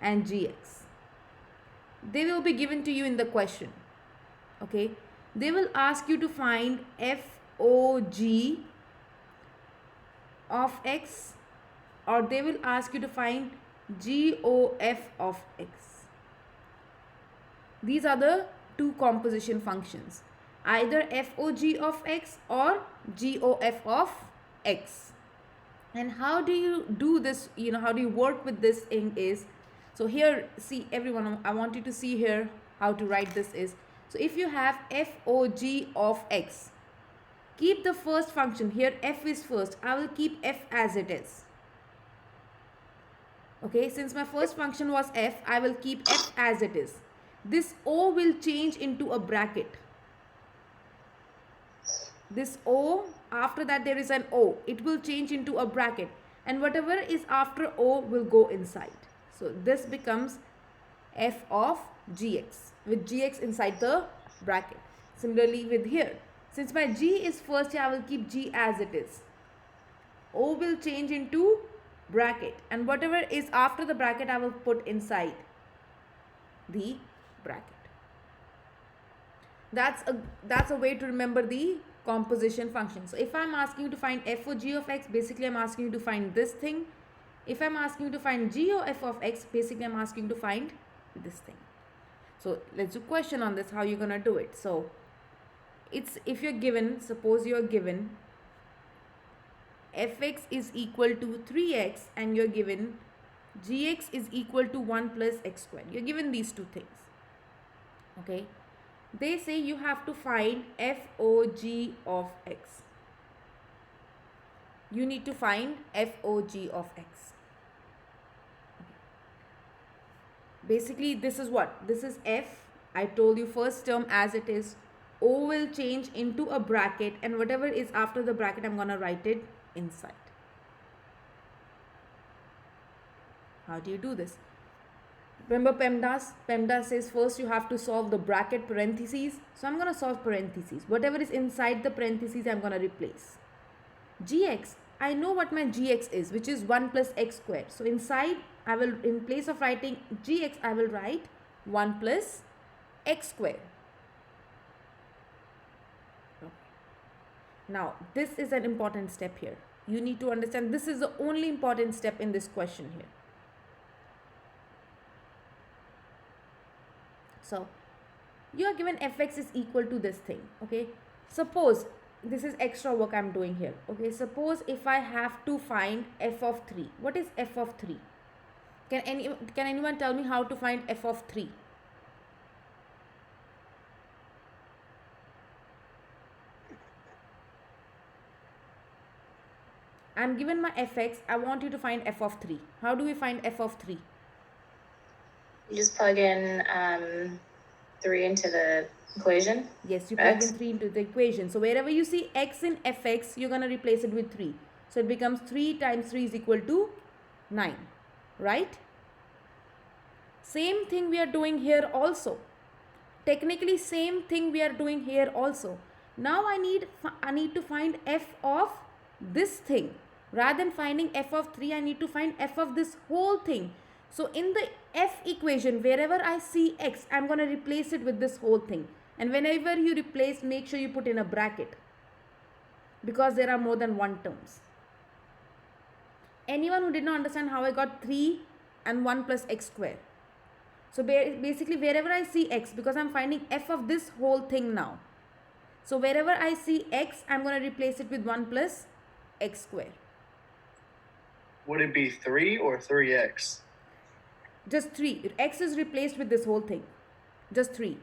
and gx. They will be given to you in the question. Okay, they will ask you to find fog of x, or they will ask you to find gof of x. These are the two composition functions, either fog of x or gof of x. And how do you do this, how do you work with this thing is, so here, see everyone, I want you to see here how to write this is, so if you have fog of x, keep the first function here, f is first, I will keep f as it is. Okay, since my first function was f, I will keep f as it is. This o will change into a bracket. This o, after that there is an o, it will change into a bracket, and whatever is after o will go inside. So this becomes f of gx, with gx inside the bracket. Similarly with here, since my g is first, I will keep g as it is. O will change into bracket, and whatever is after the bracket I will put inside the bracket. That's a way to remember the composition function. So if I'm asking you to find f of g of x, basically I'm asking you to find this thing. If I'm asking you to find g of f of x, basically I'm asking you to find this thing. So let's do question on this, how you're gonna do it. So it's, if you're given, suppose you're given fx is equal to 3x and you're given gx is equal to 1 plus x squared. You're given these two things. Okay, they say you have to find fog of x. You need to find fog of x. Basically this is what, this is f, I told you first term as it is, o will change into a bracket, and whatever is after the bracket I'm gonna write it inside. How do you do this? Remember PEMDAS? PEMDAS says first you have to solve the bracket parentheses. So I'm going to solve parentheses. Whatever is inside the parentheses, I'm going to replace. Gx, I know what my gx is, which is 1 plus x squared. So inside, I will, in place of writing gx, I will write 1 plus x squared. Now, this is an important step here. You need to understand this is the only important step in this question here. So you are given fx is equal to this thing. Okay, suppose this is extra work I'm doing here. Okay, suppose if I have to find f of 3, what is f of 3? Can anyone tell me how to find f of 3? I'm given my fx, I want you to find f of 3. How do we find f of 3? You just plug in 3 into the equation. Yes, you plug in 3 into the equation. So wherever you see x in fx, you're going to replace it with 3. So it becomes 3 times 3 is equal to 9. Right? Same thing we are doing here also. Technically same thing we are doing here also. Now I need to find f of this thing. Rather than finding f of 3, I need to find f of this whole thing. So in the f equation, wherever I see x, I'm going to replace it with this whole thing. And whenever you replace, make sure you put in a bracket, because there are more than one terms. Anyone who did not understand how I got 3 and 1 plus x square? So basically wherever I see x, because I'm finding f of this whole thing now. So wherever I see x, I'm going to replace it with 1 plus x square. Would it be 3 or 3x? Just 3. X is replaced with this whole thing. Just 3.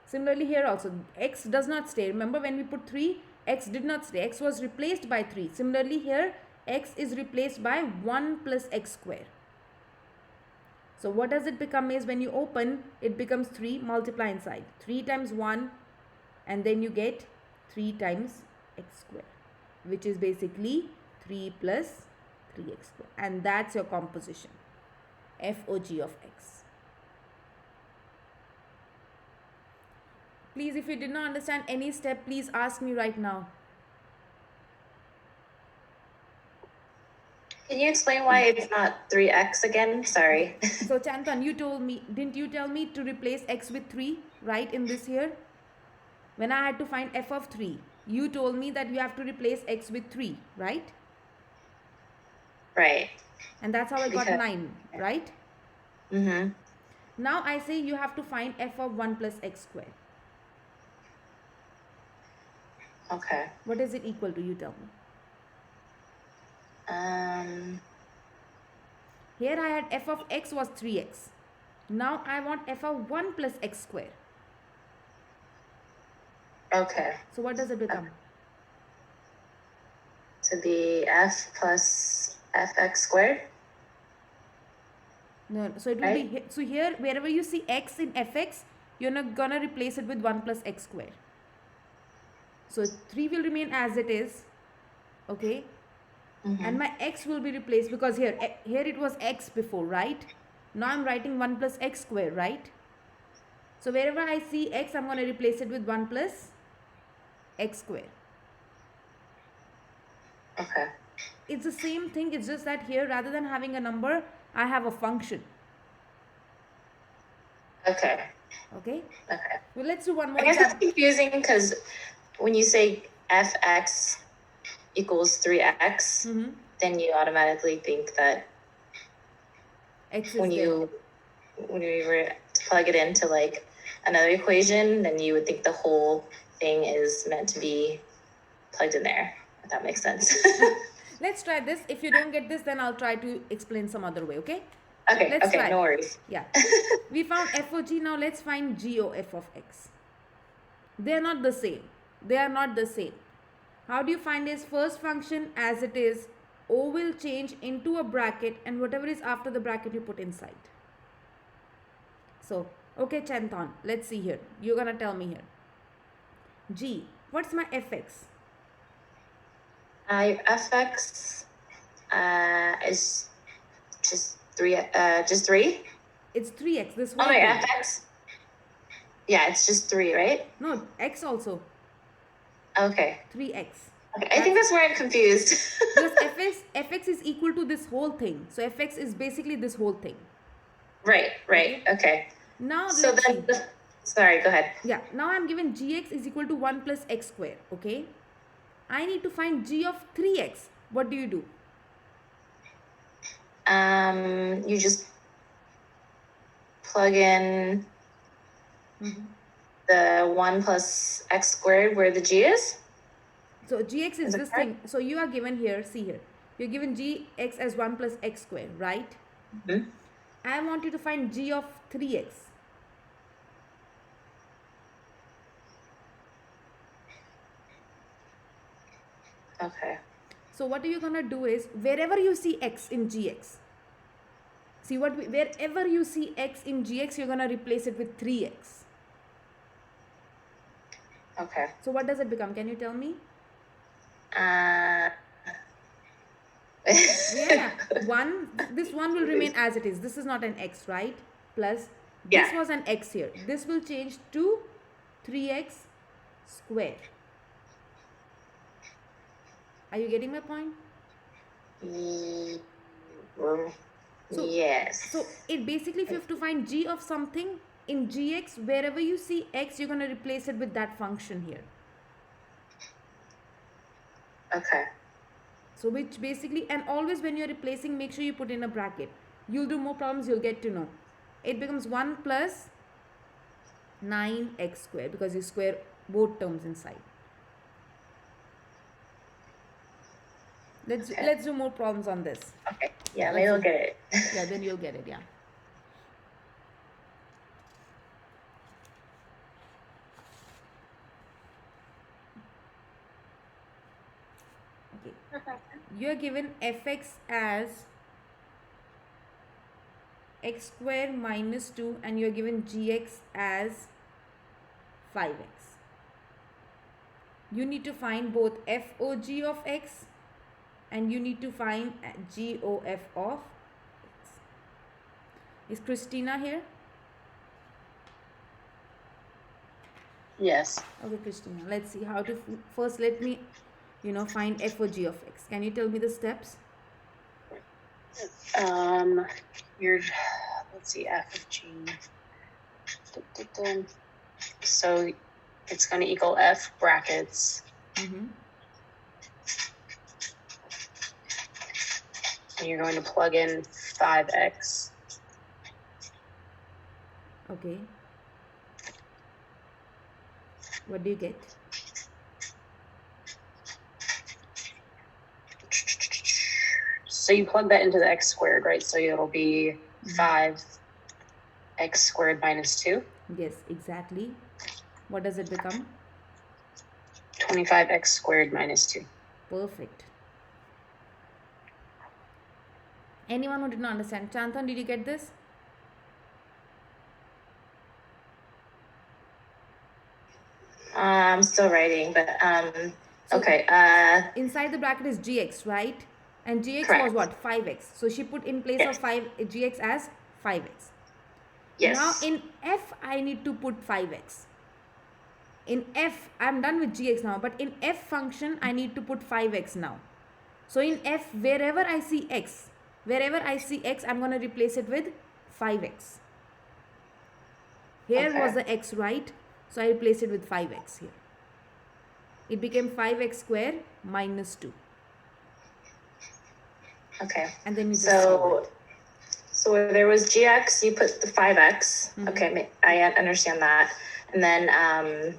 Similarly here also, x does not stay. Remember when we put 3, x did not stay. X was replaced by 3. Similarly here, x is replaced by 1 plus x square. So what does it become is, when you open, it becomes 3, multiply inside. 3 times 1, and then you get 3 times x square, which is basically 3 plus 3x square. And that's your composition, fog of x. Please, if you did not understand any step, please ask me right now. Can you explain why it's not 3x again? Sorry. So Chantan, didn't you tell me to replace x with 3, right, in this here? When I had to find f of 3, you told me that you have to replace x with 3, right? Right. And that's how I got Because- 9, right? Mm-hmm. Now I say you have to find f of 1 plus x squared. Okay. What is it equal to? You tell me. Here I had f of x was 3x. Now I want f of 1 plus x squared. Okay. So what does it become? To be f plus fx squared. No, so it will Right. be, so here wherever you see x in fx, you're not gonna replace it with 1 plus x square. So 3 will remain as it is, okay? Mm-hmm. And my x will be replaced because here it was x before, right? Now I'm writing 1 plus x square, right? So wherever I see x, I'm gonna replace it with 1 plus x square. Okay. It's the same thing, it's just that here rather than having a number, I have a function, Okay. okay? Okay. Well, let's do one more I guess it's example. confusing because when you say fx equals 3x, Mm-hmm. then you automatically think that X is when there. you were to plug it into like another equation, then you would think the whole thing is meant to be plugged in there. If that makes sense. Let's try this. If you don't get this, then I'll try to explain some other way, okay? Okay. Let's Okay. try. No worries. Yeah. We found f of g. Now let's find g of f of x. They're not the same. They are not the same. How do you find this? First function as it is, O will change into a bracket and whatever is after the bracket you put inside. So, okay, Chantan, let's see here. You're gonna tell me here. G, what's my fx? Fx is just three. Just 3. It's 3x. This Oh whole no, thing. fx. Yeah, it's just 3, right? No, x also. Okay. 3x. Okay. I think that's where I'm confused. Because fx is equal to this whole thing. So fx is basically this whole thing. Right. Okay. Now So let's see. then, sorry. Go ahead. Yeah, now I'm given gx is equal to 1 plus x square. Okay. I need to find g of 3x. What do you do? You just plug in the 1 plus x squared where the g is. So gx is Is it this correct? thing. So you are given here, see here. You're given gx as 1 plus x square, right? Mhm. I want you to find g of 3x. Okay. So what are you gonna do is wherever you see x in gx, see wherever you see x in gx, you're gonna replace it with 3x. Okay. So what does it become? Can you tell me? Uh, Yeah, this one will remain as it is. This is not an x, right? Plus this Yeah. was an x here. This will change to 3x square. Are you getting my point? So- yes. So it basically, if you have to find g of something in gx, wherever you see x, you're going to replace it with that function here. Okay. So which basically, and always when you're replacing, make sure you put in a bracket. You'll do more problems, you'll get to know. It becomes 1 plus 9x square because you square both terms inside. Let's do more problems on this. Okay. Yeah, maybe I'll get it. Yeah, then you'll get it, yeah. Okay. You are given fx as x square minus 2 and you are given gx as 5x. You need to find both FOG of x and you need to find GOF of x. Is Christina here? Yes. Okay, Christina, let's see how to first let me find FOG of x. Can you tell me the steps? Your, let's see, f of g. So it's going to equal f brackets, Mm-hmm. and you're going to plug in 5x. Okay. What do you get? So you plug that into the x squared, right? So it'll be 5x squared minus 2. Yes, exactly. What does it become? 25x squared minus 2. Perfect. Anyone who did not understand? Chantan, did you get this? I'm still writing, but So- okay. Inside the bracket is gx, right? And gx was Correct. what? 5x. So she put in place Yes. of 5 gx as 5x. Yes. Now in f, I need to put 5x. In f, I'm done with gx now, but in f function, I need to put 5x now. So in f, wherever I see x, I'm going to replace it with 5x. Here Okay. was the x, right? So I replaced it with 5x here. It became 5x square minus 2. Okay. And then you just solve it. So where there was gx, you put the 5x. Okay, I understand that. And then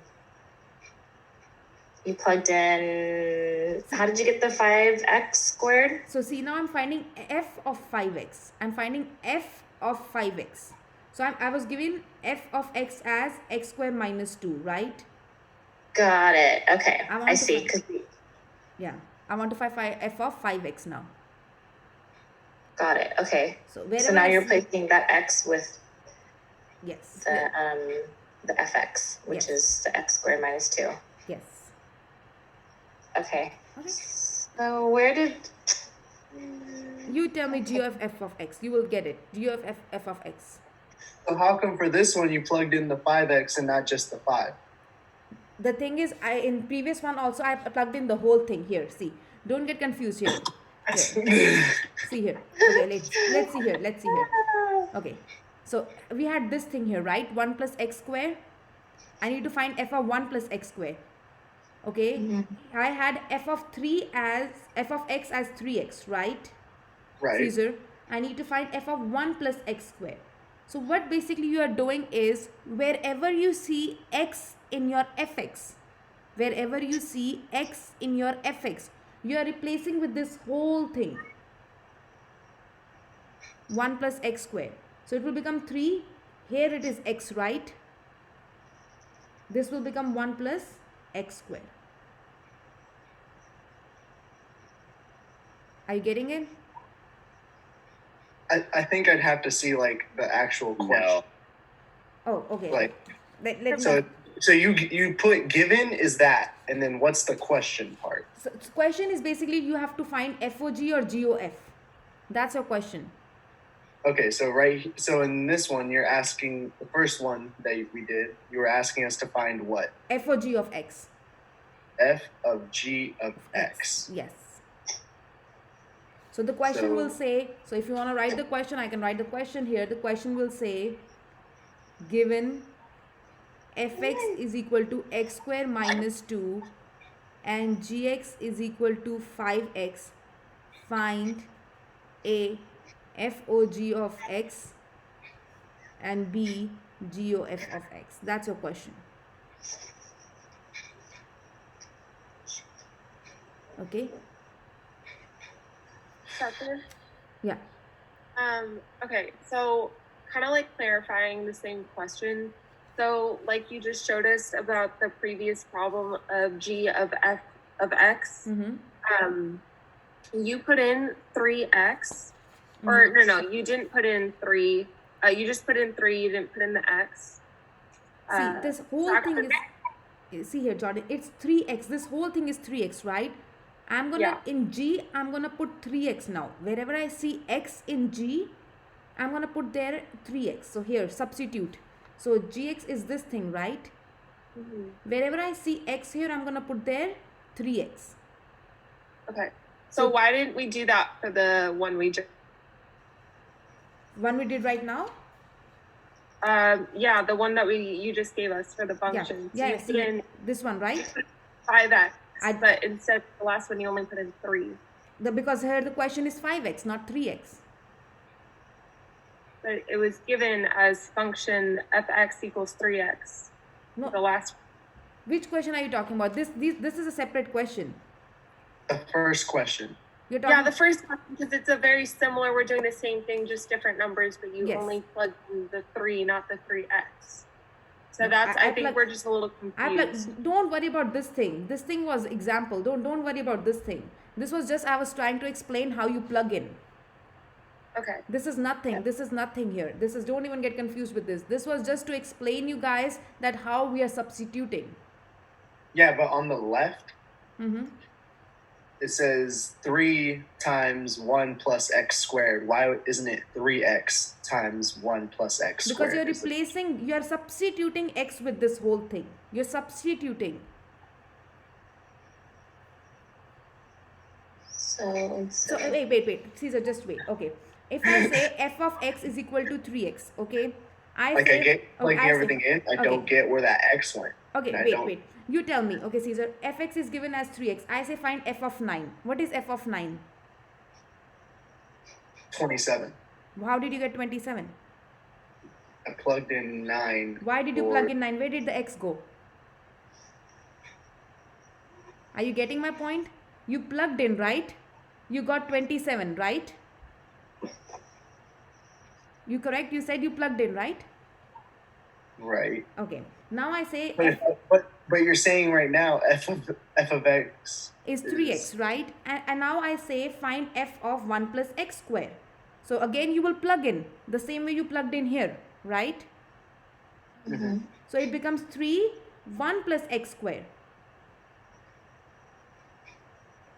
you plugged in. How did you get the 5x squared? So see, now I'm finding f of 5x. I'm finding f of 5x. So I was given f of x as x square minus 2, right? Got it. Okay, I want I to see. find- 'Cause Yeah. I want to find f of 5x now. got it. Okay. So wherever So now I you're see- replacing that x with Yes. the fx, which Yes. is the x squared minus 2. Yes. Okay. Okay. So where did You tell me g of f of x. You will get it. G of f of x. So how come for this one you plugged in the 5x and not just the 5? The thing is, in previous one also I plugged in the whole thing here. See, don't get confused here. See here. Okay, let's see here. Let's see here. Okay, so we had this thing here, right? 1 plus x square. I need to find f of 1 plus x square. Okay, I had f of x as 3x, right? Right. Caesar, I need to find f of 1 plus x square. So what basically you are doing is, wherever you see x in your fx, you are replacing with this whole thing. 1 plus x square. So it will become 3. Here it is x, right? This will become 1 plus x square. Are you getting it? I think I'd have to see like the actual question. Oh, okay. Like, Let me. so you put given is that, and then what's the question part? So question is basically you have to find FOG or GOF. That's your question. Okay, so in this one you're asking, the first one that we did, you were asking us to find what? FOG of X. F of G of X. Yes. So the question So- will say, so if you want to write the question, I can write the question here. The question will say, given fx is equal to x square minus 2 and gx is equal to 5x, find A, FOG of x and B, GOF of x. That's your question. Okay? Doctor? Yeah. Okay, so kind of like clarifying the same question. So like you just showed us about the previous problem of G of F of X, Mm-hmm. You put in 3X, or no, you didn't put in 3. You just put in 3, you didn't put in the X. See, this whole thing is, see here, Jordan, it's 3x. This whole thing is 3x, right? I'm gonna, in G, I'm gonna put 3x now. Wherever I see x in G, I'm gonna put there 3x. So here, substitute. So gx is this thing, right? Wherever I see x here, I'm gonna put there 3x. Okay. So why didn't we do that for the one we just One we did right now? Yeah, the one that you just gave us for the function. Yeah, So you see, put in this one, right? 5x, I- but instead the last one you only put in 3. Because here the question is 5x, not 3x. But it was given as function fx equals 3x. No, The last. which question are you talking about? This is a separate question. The first question. You're talking. Yeah, the first one, because it's a very similar. We're doing the same thing, just different numbers, but you Yes. only plug in the 3, not the 3x. So No, that's. I I think plug- we're just a little confused. Don't worry about this thing. This thing was example. Don't worry about this thing. This was just I was trying to explain how you plug in. Okay. This is nothing. This is nothing here. This is don't even get confused with this. This was just to explain you guys that how we are substituting. Yeah, but on the left, Mm-hmm. it says 3 times 1 plus x squared. Why isn't it 3x times 1 plus x Because squared? you're replacing, you're substituting x with this whole thing. You're substituting. So wait. Caesar, just wait. Okay. If I say f of x is equal to 3x, okay? I I get plugging everything in. I don't okay. get where that x went. Okay, I wait, don't- wait. You tell me. Okay, Caesar, fx is given as 3x. I say find f of 9. What is f of 9? 27. How did you get 27? I plugged in 9. Why did you for- plug in 9? Where did the x go? Are you getting my point? You plugged in, right? You got 27, right? You correct? You said you plugged in, right? Right. Okay. Now I say But, f but you're saying right now f of x is 3x, right? And now I say find f of 1 plus x square. So again you will plug in the same way you plugged in here, right? Mm-hmm. So it becomes 3, 1 plus x square.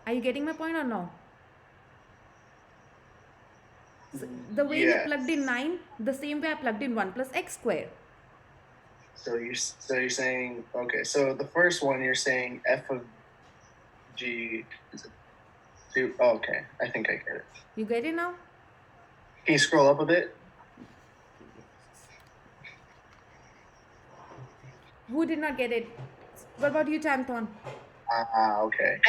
Are you getting my point or no? So the way you Yes. plugged in 9, the same way I plugged in 1 plus x square. So you're saying, okay, so the first one you're saying f of g is it 2? Oh, okay, I think I get it. You get it now? Can you scroll up a bit? Who did not get it? What about you, Chanton? Okay.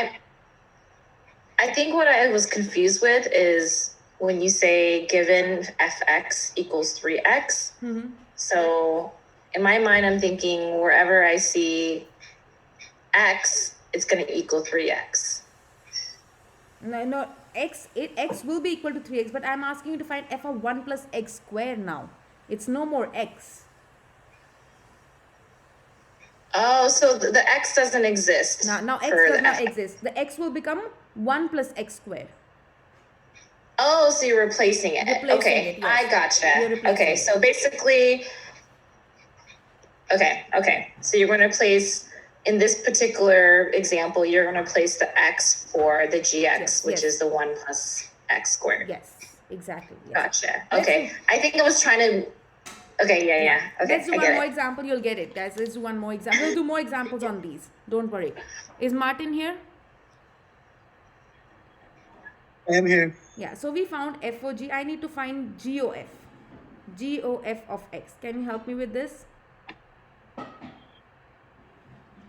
I think what I was confused with is when you say given fx equals 3x. Mm-hmm. So in my mind, I'm thinking wherever I see x, it's going to equal 3x. No, x will be equal to 3x, but I'm asking you to find f of 1 plus x square now. It's no more x. Oh, so the x doesn't exist. Now x for does the not f- exist. The x will become 1 plus x square. Oh, so you're replacing it. Replacing Okay, it, yes. I gotcha. You're replacing Okay, it. so basically, okay. So you're going to place, in this particular example, you're going to place the x for the gx, Yes, which yes. is the 1 plus x squared. Yes, exactly. Yes. Gotcha. Let's Okay. I think I was trying to. Okay, yeah. Okay, Let's do I one get more it. example. You'll get it, guys. Let's do one more example. We'll do more examples on these. Don't worry. Is Martin here? I am here. Yeah. So we found f of g. I need to find GOF. GOF of x. Can you help me with this?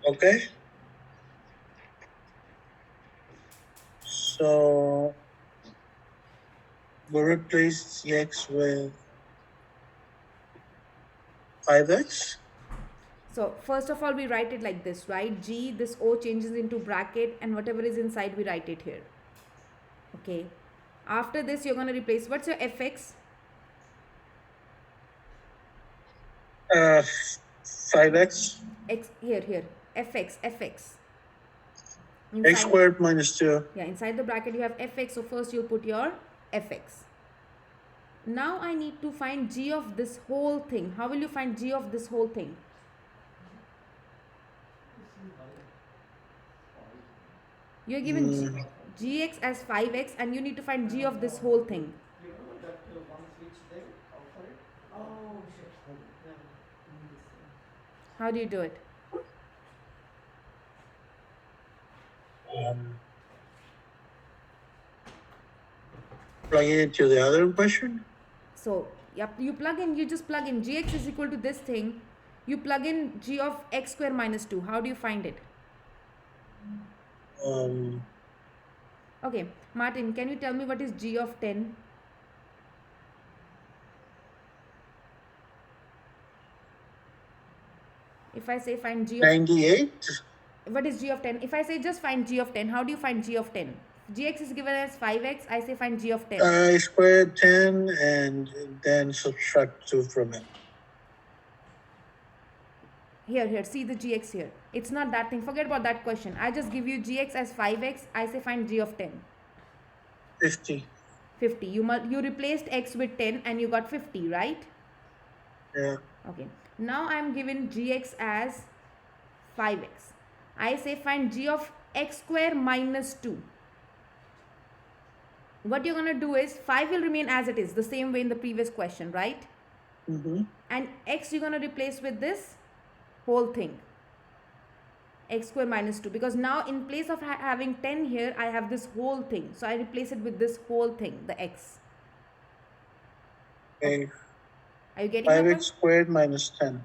Okay. So we replace the x with 5x. So first of all, we write it like this, right? G, this O changes into bracket, and whatever is inside, we write it here. Okay. After this, you're going to replace, what's your fx? 5x. X, here. fx. X Inside- squared minus 2. Yeah, inside the bracket, you have fx. So first, you'll put your fx. Now I need to find g of this whole thing. How will you find g of this whole thing? You're given gx as 5x, and you need to find g of this whole thing. How do you do it? Plug it into the other question. So yep, you just plug in gx is equal to this thing. You plug in g of x square minus 2. How do you find it? Okay, Martin, can you tell me what is g of 10? If I say find g of 98. what is g of 10? If I say just find g of 10, how do you find g of 10? Gx is given as 5x. I say find g of 10. I squared 10 and then subtract 2 from it. Here, see the gx here. It's not that thing. Forget about that question. I just give you gx as 5x. I say find g of 10. 50. 50. You replaced x with 10 and you got 50, right? Yeah. Okay. Now I'm given gx as 5x. I say find g of x square minus 2. What you're going to do is 5 will remain as it is, the same way in the previous question, right? Mm-hmm. And x you're going to replace with this whole thing, x square minus 2, because now in place of having 10 here, I have this whole thing. So I replace it with this whole thing, the x. Okay. Are you getting my 5x point? squared minus 10.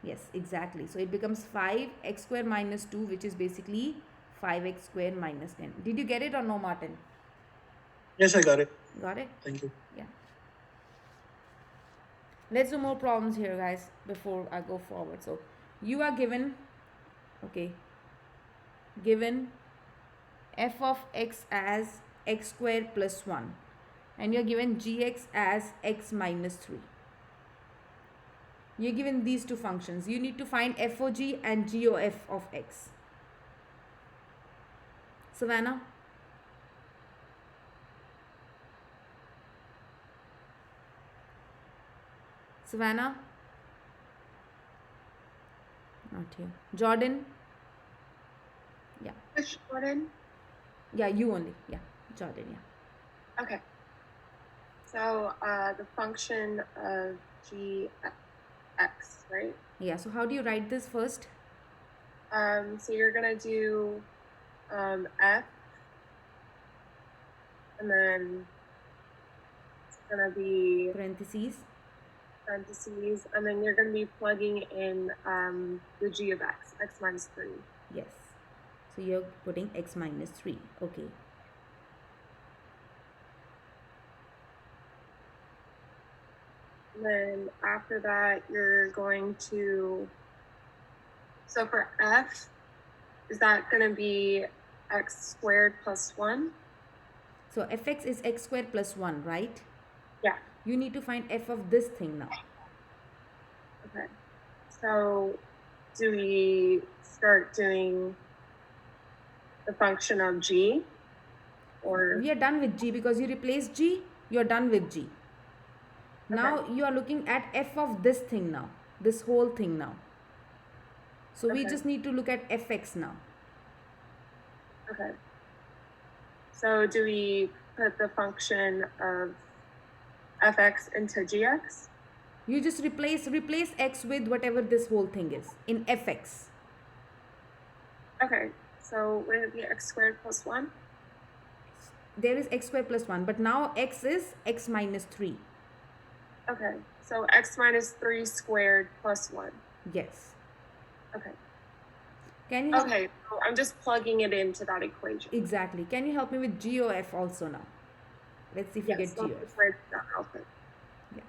Yes, exactly. So it becomes 5x square minus 2, which is basically 5x square minus 10. Did you get it or no, Martin? Yes, I got it. Got it? Thank you. Yeah. Let's do more problems here, guys, before I go forward. So you are given, okay, given f of x as x square plus 1, and you're given gx as x minus 3. You're given these two functions. You need to find f of g and g of f of x. Savannah? Savannah? Not here. Jordan? Yeah. Which Jordan? Yeah, you only. Yeah. Jordan, yeah. Okay. So the function of g x, right? Yeah, so how do you write this first? So you're gonna do f, and then it's gonna be Parentheses. parentheses, and then you're gonna be plugging in the g of x minus 3. Yes. So you're putting x minus 3. Okay. And then after that, you're going to, so for f, is that going to be x squared plus 1? So fx is x squared plus 1, right? Yeah. You need to find f of this thing now. Okay. So do we start doing the function of g? Or We are done with g because you replaced g. You're done with g. Now you are looking at f of this thing now. This whole thing now. So we Okay. just need to look at fx now. okay. So do we put the function of fx into gx? You just replace x with whatever this whole thing is in fx. Okay. So would it be x squared plus 1? There is x squared plus 1, but now x is x minus 3. Okay. So x minus 3 squared plus 1. Yes. Okay. Can you Okay. So I'm just plugging it into that equation. exactly? Can you help me with g of f also now? Let's see if we Yes. get g of f. Write it down real quick. Yeah.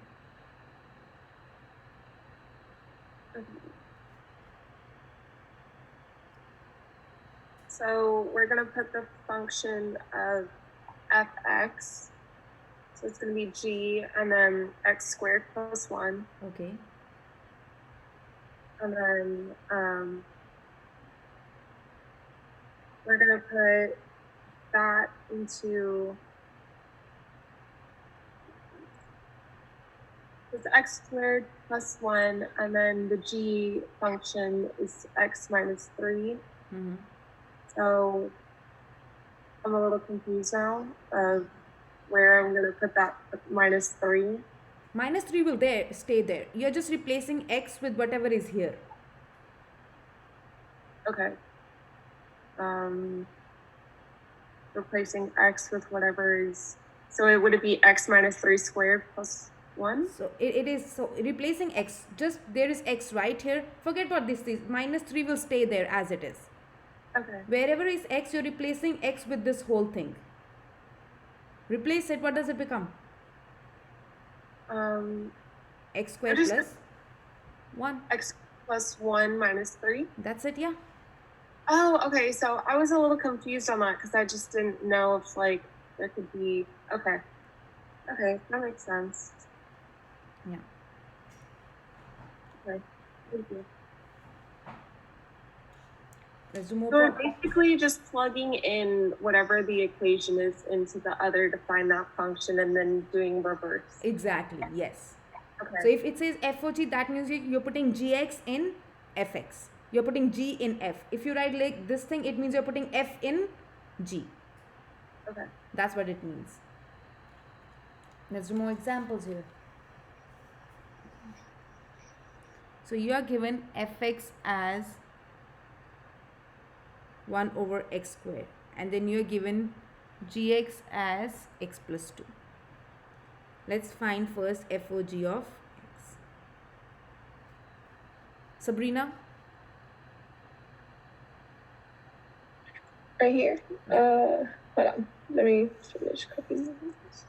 Okay. So we're going to put the function of fx. So it's going to be g and then x squared plus 1. Okay. And then we're going to put that into, it's x squared plus 1, and then the g function is x minus 3. Mm-hmm. So I'm a little confused now of where I'm going to put that minus 3. Minus 3 will stay there. You're just replacing x with whatever is here. Okay. Replacing x with whatever is, so would it be x minus 3 squared plus 1? So it is, so replacing x, just there is x right here. Forget what this is. -3 will stay there as it is. Okay. Wherever is x, you're replacing x with this whole thing. Replace it, what does it become? X squared just- plus 1. X plus 1 minus 3. That's it, yeah. Oh, okay. So I was a little confused on that because I just didn't know if like there could be. Okay. Okay, that makes sense. Yeah. Okay. Thank you. Let's do more So we're problem. basically just plugging in whatever the equation is into the other to find that function and then doing reverse. Exactly, yes. Okay. So if it says f of g, that means you're putting gx in fx. You're putting g in f. If you write like this thing, it means you're putting f in g. Okay. That's what it means. Let's do more examples here. So you are given fx as 1 over x squared, and then you are given gx as x plus 2. Let's find first f o g of x. Sabrina? Right here. Hold on. Let me finish copying this.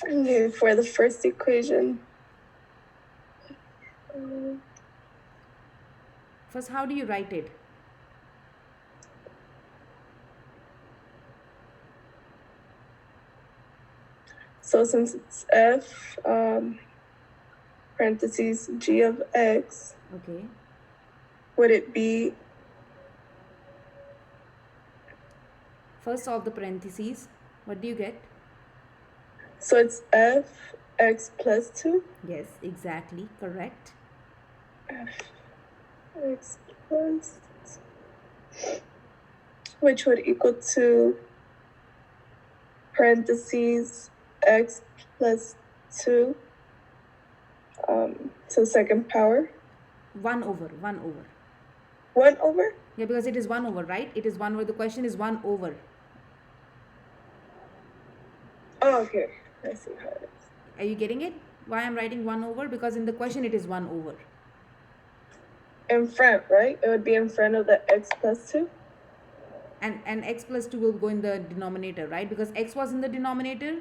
Okay, for the first equation. First, how do you write it? So since it's f, parentheses g of x, Okay. would it be First solve the parentheses. What do you get? so it's f x plus 2? Yes, exactly. Correct. X plus, which would equal to parentheses x plus 2 to second power 1 over. 1 over. 1 over. Yeah, because it is 1 over, right? It is 1 over. The question is 1 over. Oh, okay, I see how it is. Are you getting it? Why I'm writing 1 over? Because in the question it is 1 over. In front, right? It would be in front of the x plus 2. And x plus 2 will go in the denominator, right? Because x was in the denominator.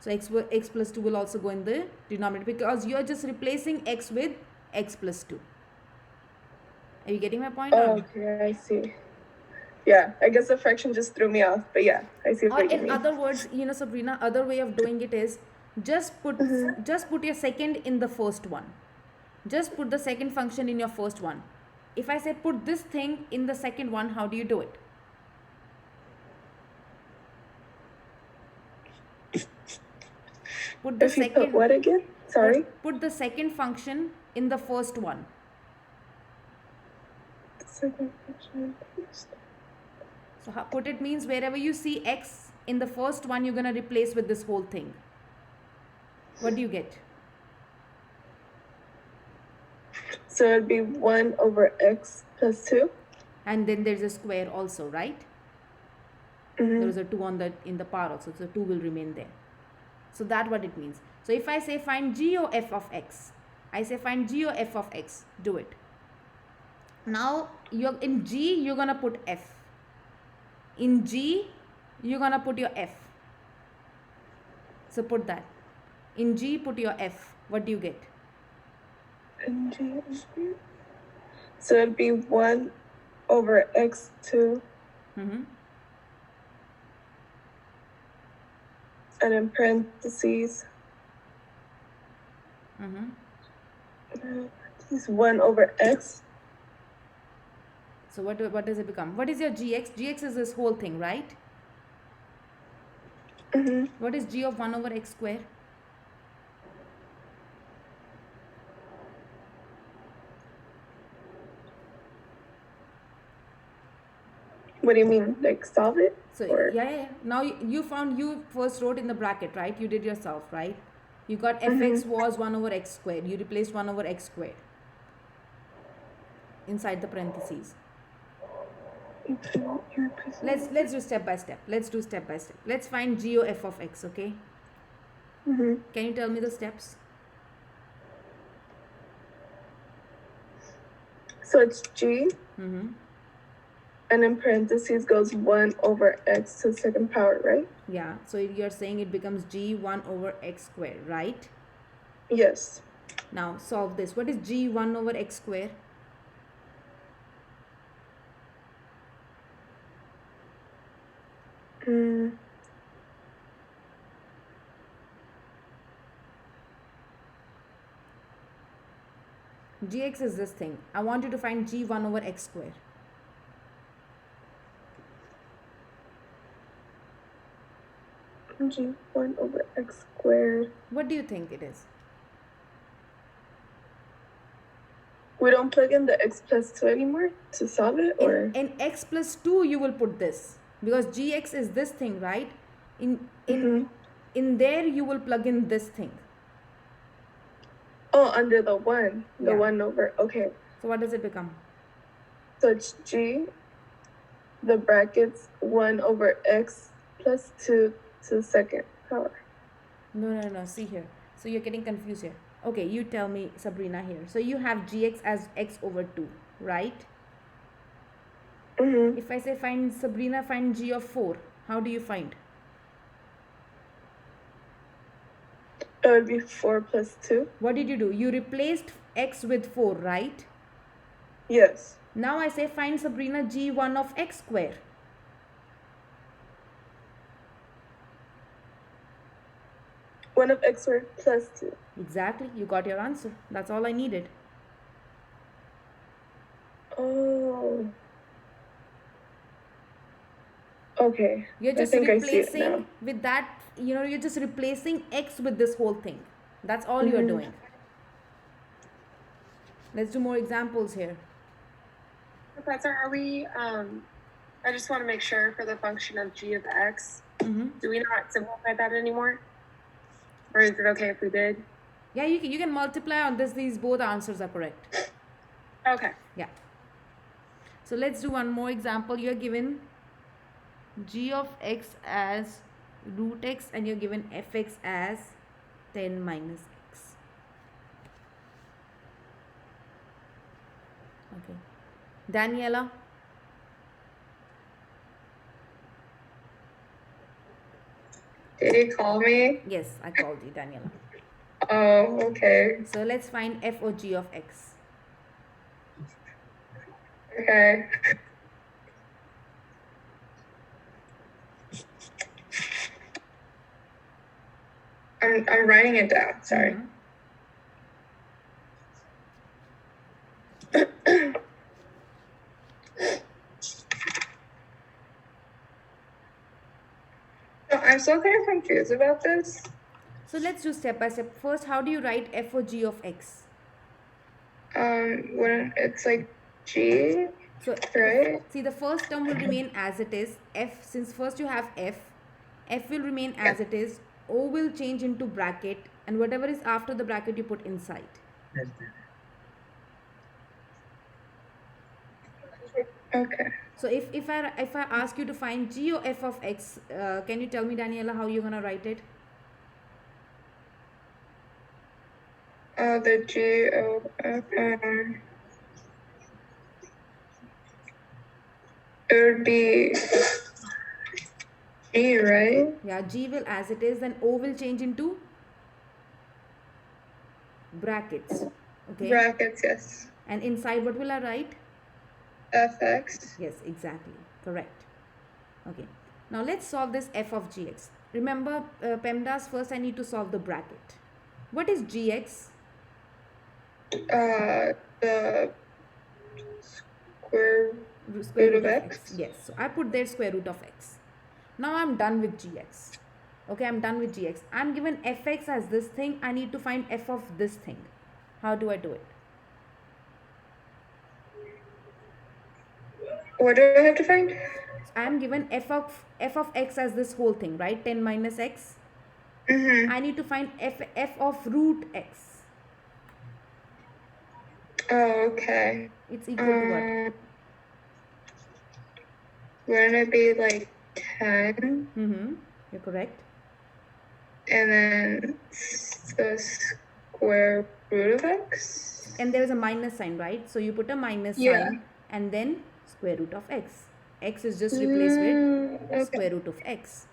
So x plus 2 will also go in the denominator because you are just replacing x with x plus 2. Are you getting my point? Oh, okay, I see. Yeah, I guess the fraction just threw me off, but yeah, I see Or what you in mean. other words, Sabrina, other way of doing it is just put your second in the first one. Just put the second function in your first one. If I say put this thing in the second one, how do you do it? Put the If you second put what again? Sorry. Put the second function in the first one. Second function. So put it means wherever you see x in the first one, you're going to replace with this whole thing. What do you get? So it'd be 1 over x plus 2. And then there's a square also, right? There is a 2 in the power also, so 2 will remain there. So that's what it means. So if I say find g or f of x, I say find g or f of x, do it. Now you're in g, you're gonna put f. In g, you're gonna put your f. So put that. In g, put your f. What do you get? And g is here. So it'd be 1 over x2, Mm-hmm. and in parentheses, Mm-hmm. is 1 over x. So what does it become? What is your gx? Gx is this whole thing, right? What is g of 1 over x square? What do you mean? Like solve it? So Or- yeah. Now you first wrote in the bracket, right? You did yourself, right? You got fx was 1 over x squared. You replaced 1 over x squared. inside the parentheses. Your Let's do step by step. Let's find g of f of x, okay? Mm-hmm. Can you tell me the steps? So it's G, Mm-hmm. and in parentheses goes 1 over x to the second power, right? Yeah, so you're saying it becomes g 1 over x squared, right? Yes. Now solve this. What is g 1 over x squared? Mm. Gx is this thing. I want you to find g 1 over x squared. G 1 over x squared. What do you think it is? We don't plug in the x plus 2 anymore to solve it, or? In x plus 2 you will put this, because gx is this thing, right? In there you will plug in this thing. Oh, under the 1. The Yeah. 1 over, okay. So what does it become? So it's G, the brackets 1 over x plus 2 to the second power. No. See here. So you're getting confused here. Okay, you tell me, Sabrina, here. So you have gx as x over 2, right? Mm-hmm. If I say find Sabrina, find g of 4, how do you find? It would be 4 plus 2. What did you do? You replaced x with 4, right? Yes. Now I say find Sabrina g1 of x square. One of x squared plus 2. Exactly, you got your answer. That's all I needed. Oh. Okay. You're I just think I see it now. replacing with that, you're just replacing x with this whole thing. That's all you're doing. Let's do more examples here. Professor, are we, I just want to make sure for the function of g of x, do we not simplify that anymore? Or is it okay if we did? Yeah, you can multiply on this. These both answers are correct. Okay. Yeah. So let's do one more example. You're given g of x as root x and you're given fx as 10 minus x. Okay. Daniela? Did you call me? Yes, I called you, Daniela. Oh, okay. So let's find f or g of x. Okay. I'm writing it down. Sorry. So I'm still kind of confused about this. So let's do step by step. First, how do you write f or g of x? When it's like G, So right? see, the first term will remain as it is. F, since first you have f will remain as it is. O will change into bracket, and whatever is after the bracket you put inside. Okay. So if I ask you to find g or f of x, can you tell me, Daniela, how you're gonna write it? The G of it would be G, right? Yeah, g will as it is, then O will change into brackets. Okay. Brackets, yes. And inside what will I write? FX. Yes, exactly. Correct. Okay. Now let's solve this f of gx. Remember, PEMDAS, first I need to solve the bracket. What is gx? The square Square root of x. Yes. So I put there square root of x. Now I'm done with gx. Okay, I'm done with gx. I'm given fx as this thing. I need to find f of this thing. How do I do it? What do I have to find? I am given f of x as this whole thing, right? 10 minus x. I need to find f of root x. Oh, okay. It's equal to what? Wouldn't it be like 10 Mm-hmm. You're correct. and then the square root of x? And there is a minus sign, right? So you put a minus Yeah. sign and then square root of x. X is just replaced with Okay. square root of x.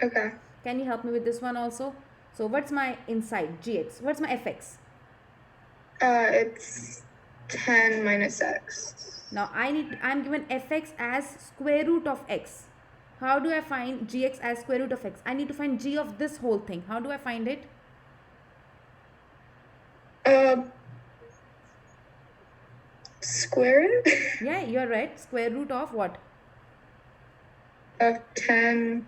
Okay. Can you help me with this one also? So what's my inside gx? What's my fx? It's 10 minus x. Now I'm given fx as square root of x. How do I find gx as square root of x? I need to find g of this whole thing. How do I find it? Square root Yeah, you're right. Square root of what? of 10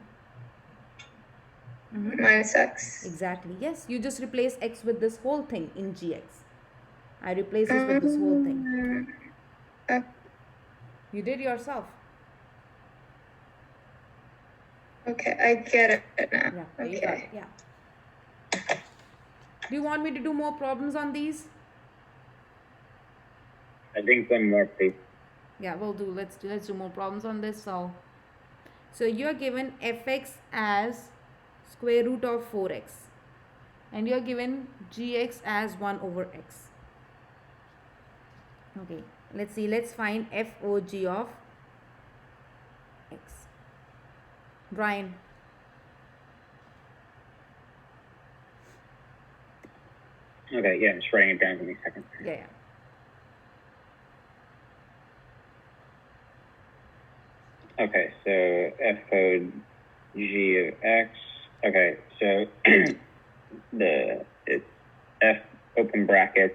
minus x. Exactly. Yes, you just replace x with this whole thing in gx. I replace this with this whole thing. You did yourself. Okay, I get it now. Yeah, you got it. Okay. Yeah. Do you want me to do more problems on these? I think one more, please. Yeah, we'll do. Let's do more problems on this. So you're given fx as square root of 4x, and you're given gx as 1 over x. Okay, let's see. Let's find fog of x. Brian. Okay, yeah, I'm just writing it down. Give me a second. Yeah. Okay, so FOG of x. Okay, so it's F open brackets,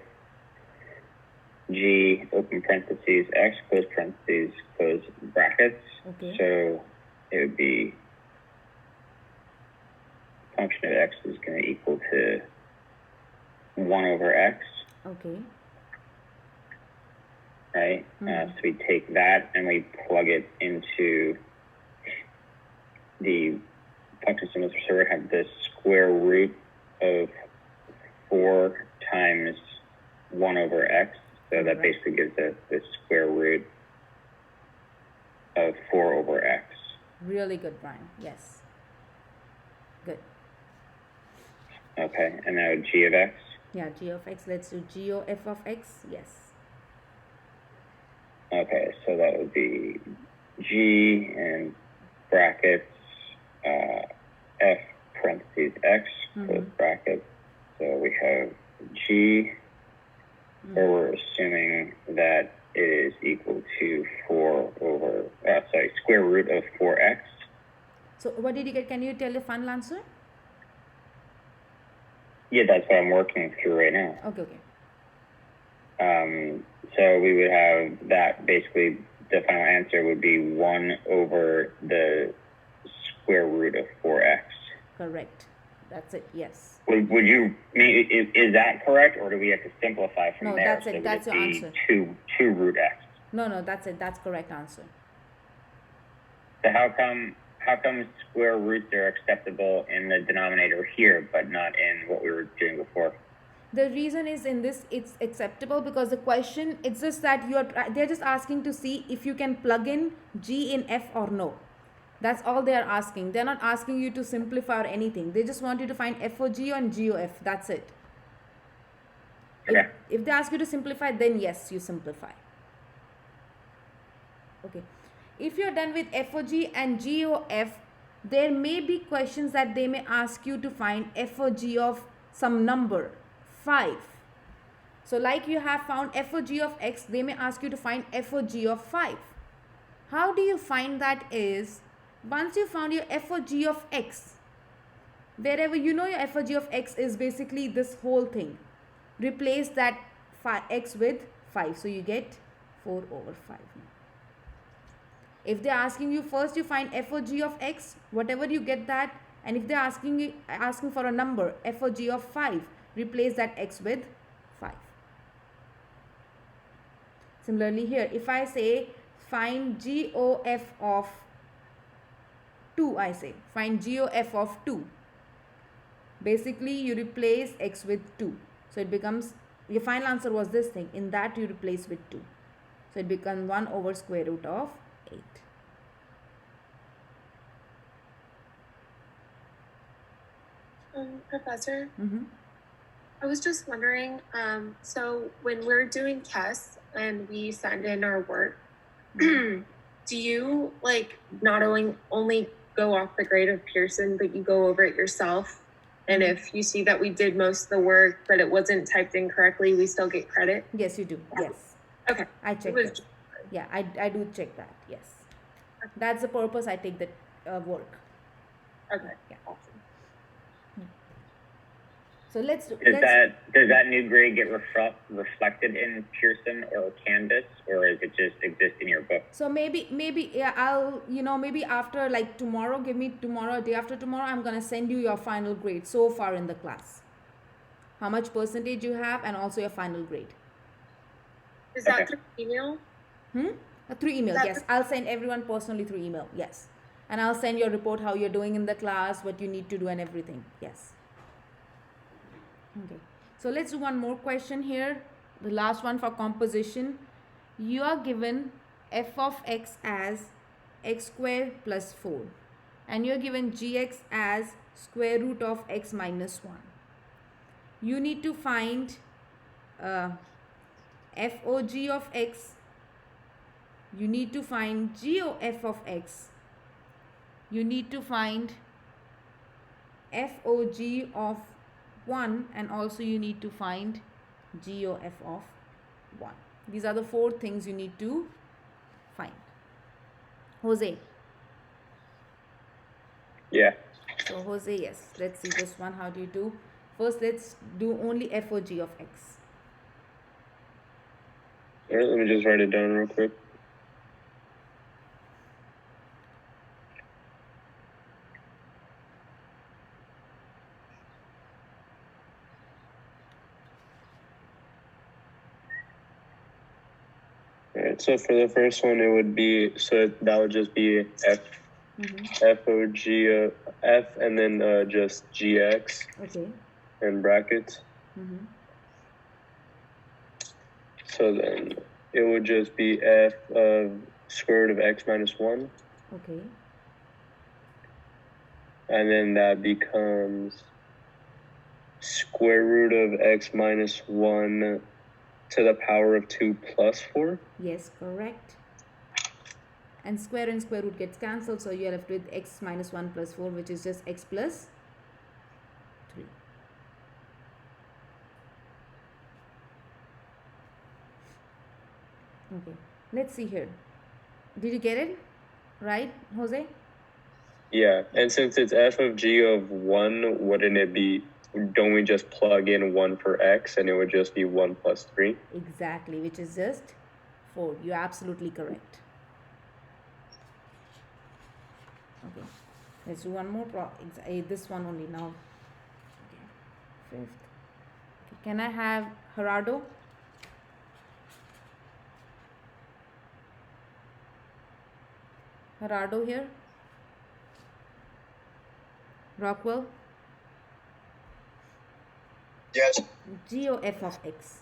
G open parentheses, x close parentheses, close brackets. Okay. So it would be function of x is going to equal to 1 over x, Okay. right? So we take that and we plug it into the function symbol. So we have the square root of 4 times 1 over x. So that basically gives us the square root of 4 over x. Really good, Brian. Yes. Good. Okay, and now g of x. Yeah, g of x. Let's do g of f of x. Yes. Okay, so that would be g and brackets, f parentheses x, close brackets. So we have g, where we're assuming that it is equal to 4 over, square root of 4x. So what did you get? Can you tell your final answer? Yeah, that's what I'm working through right now. Okay. So we would have that basically, the final answer would be 1 over the square root of 4x. Correct. That's it. Yes. Would you mean, is that correct, or do we have to simplify from No, there? that's it. So That's would your be answer. 2 root x. No, that's it. That's correct answer. So how come square roots are acceptable in the denominator here, but not in what we were doing before? The reason is in this it's acceptable because the question, it's just that they're just asking to see if you can plug in g in f or no. That's all they are asking. They're not asking you to simplify or anything. They just want you to find f o g and g o f. That's it. Okay. If they ask you to simplify, then yes, you simplify. Okay. If you're done with FOG and GOF, there may be questions that they may ask you to find FOG of some number, 5. So like you have found FOG of X, they may ask you to find FOG of 5. How do you find that is, once you found your FOG of X, wherever you know your FOG of X is basically this whole thing, replace that X with 5. So you get 4 over 5. If they're asking you first, you find FOG of X, whatever you get that, and if they're asking for a number, FOG of 5, replace that X with 5. Similarly here, if I say find GOF of 2, I say find GOF of 2. Basically, you replace x with 2. So it becomes, your final answer was this thing. In that, you replace with 2. So it becomes 1 over square root of 8. Professor, Mm-hmm. I was just wondering, so when we're doing tests and we send in our work, do you like not only go off the grade of Pearson, but you go over it yourself? And if you see that we did most of the work, but it wasn't typed in correctly, we still get credit? Yes, you do. Yes. Okay. I check was- that. Yeah, I do check that. Yes. That's the purpose I take the work. Okay. Yeah. So let's Does that new grade get reflected in Pearson or Canvas, or is it just exist in your book? So maybe yeah, I'll maybe after like tomorrow, give me tomorrow, day after tomorrow, I'm gonna send you your final grade so far in the class. How much percentage you have, and also your final grade. Is that Okay. through email? Through email, That- yes. I'll send everyone personally through email, yes. And I'll send your report, how you're doing in the class, what you need to do and everything, yes. Okay, so let's do one more question here. The last one for composition. You are given f of x as x squared plus 4. And you're given gx as square root of x minus 1. You need to find FOG of x. You need to find GOF of x. You need to find FOG of 1, and also you need to find GOF of 1. These are the 4 things you need to find. Jose. Yeah. So Jose, yes. Let's see this one. How do you do? First, let's do only FOG of x. All right, let me just write it down real quick. All right, so for the first one, it would be, so that would just be F, FOG, F, and then just GX Okay. in brackets. So then it would just be F of square root of x minus 1. Okay. And then that becomes square root of x minus 1 to the power of 2 plus 4. Yes, correct. And square root gets cancelled, so you are left with x minus 1 plus 4, which is just x plus 3. Okay, let's see here. Did you get it? Right, Jose? Yeah, and since it's f of g of 1, wouldn't it be, don't we just plug in 1 for x and it would just be 1 plus 3? Exactly, which is just 4. You're absolutely correct. Okay, let's do one more this one only now. Okay. 5th. Okay. Can I have Gerardo? Gerardo here? Rockwell? Yes. GOF of x.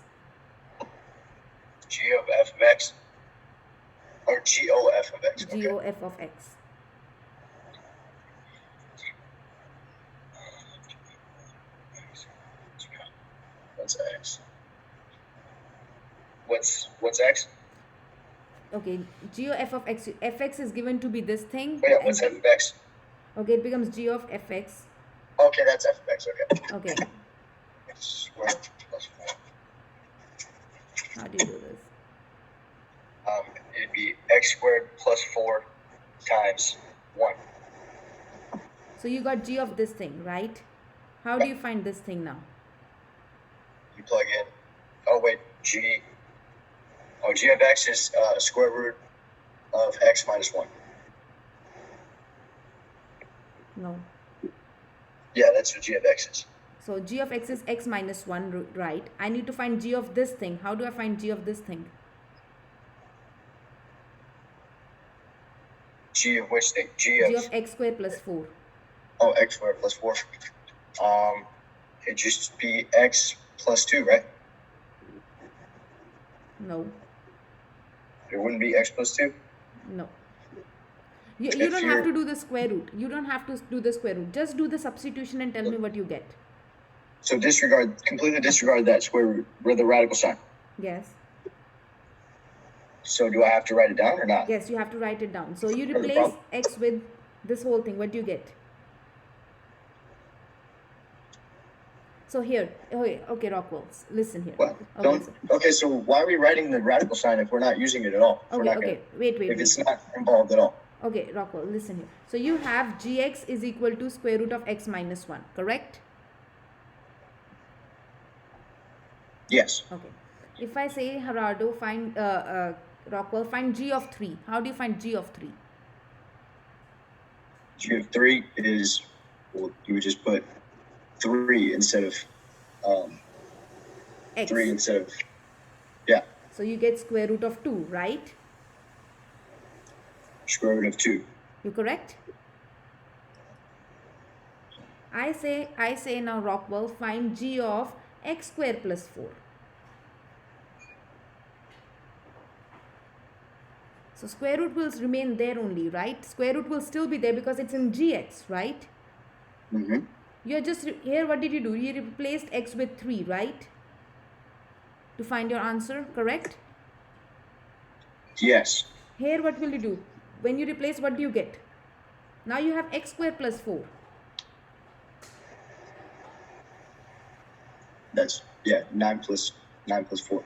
G of f of x. Or GOF of x. Okay. GOF of x. What's x? What's x? Okay, GOF of x. Fx is given to be this thing. Oh, yeah, what's f of x? Okay, it becomes G of fx. Okay, that's f of x. Okay. Okay, X squared plus 4. how do you do this? It'd be x squared plus 4 times 1. So you got G of this thing, right? How do you find this thing now? You plug in. Oh wait, g. Oh, g of x is square root of x minus 1. No. Yeah, that's what g of x is. So G of x is x minus 1, right? I need to find G of this thing. How do I find G of this thing? G of which thing? G G of of x squared plus 4. oh, x squared plus 4. It'd just be x plus 2, right? No. It wouldn't be x plus 2? No. You If don't have you're- to do the square root. You don't have to do the square root. Just do the substitution and tell me what you get. So completely disregard that square root with the radical sign. Yes. So do I have to write it down or not? Yes, you have to write it down. So you Not a replace problem. x with this whole thing. What do you get? So here, okay, Rockwell, listen here. What? Okay, Okay, so why are we writing the radical sign if we're not using it at all? If we're okay, not okay. gonna- Wait. If it's not involved at all. Okay, Rockwell, listen here. So you have gx is equal to square root of x minus 1, correct? Yes. Okay. If I say, Gerardo, find, Rockwell, find g of 3. How do you find g of 3? G of 3 is, well, you would just put 3 instead of, X. 3 instead of, yeah, So you get square root of 2, right? square root of 2. You correct? I say now, Rockwell, find g of x square plus 4. So square root will remain there only, right? Square root will still be there because it's in gx, right? Mm-hmm. You're just here, what did you do? You replaced x with 3, right? To find your answer, correct? Yes. Here, what will you do? When you replace, what do you get? Now you have x square plus 4. That's, yeah, 9 plus 4.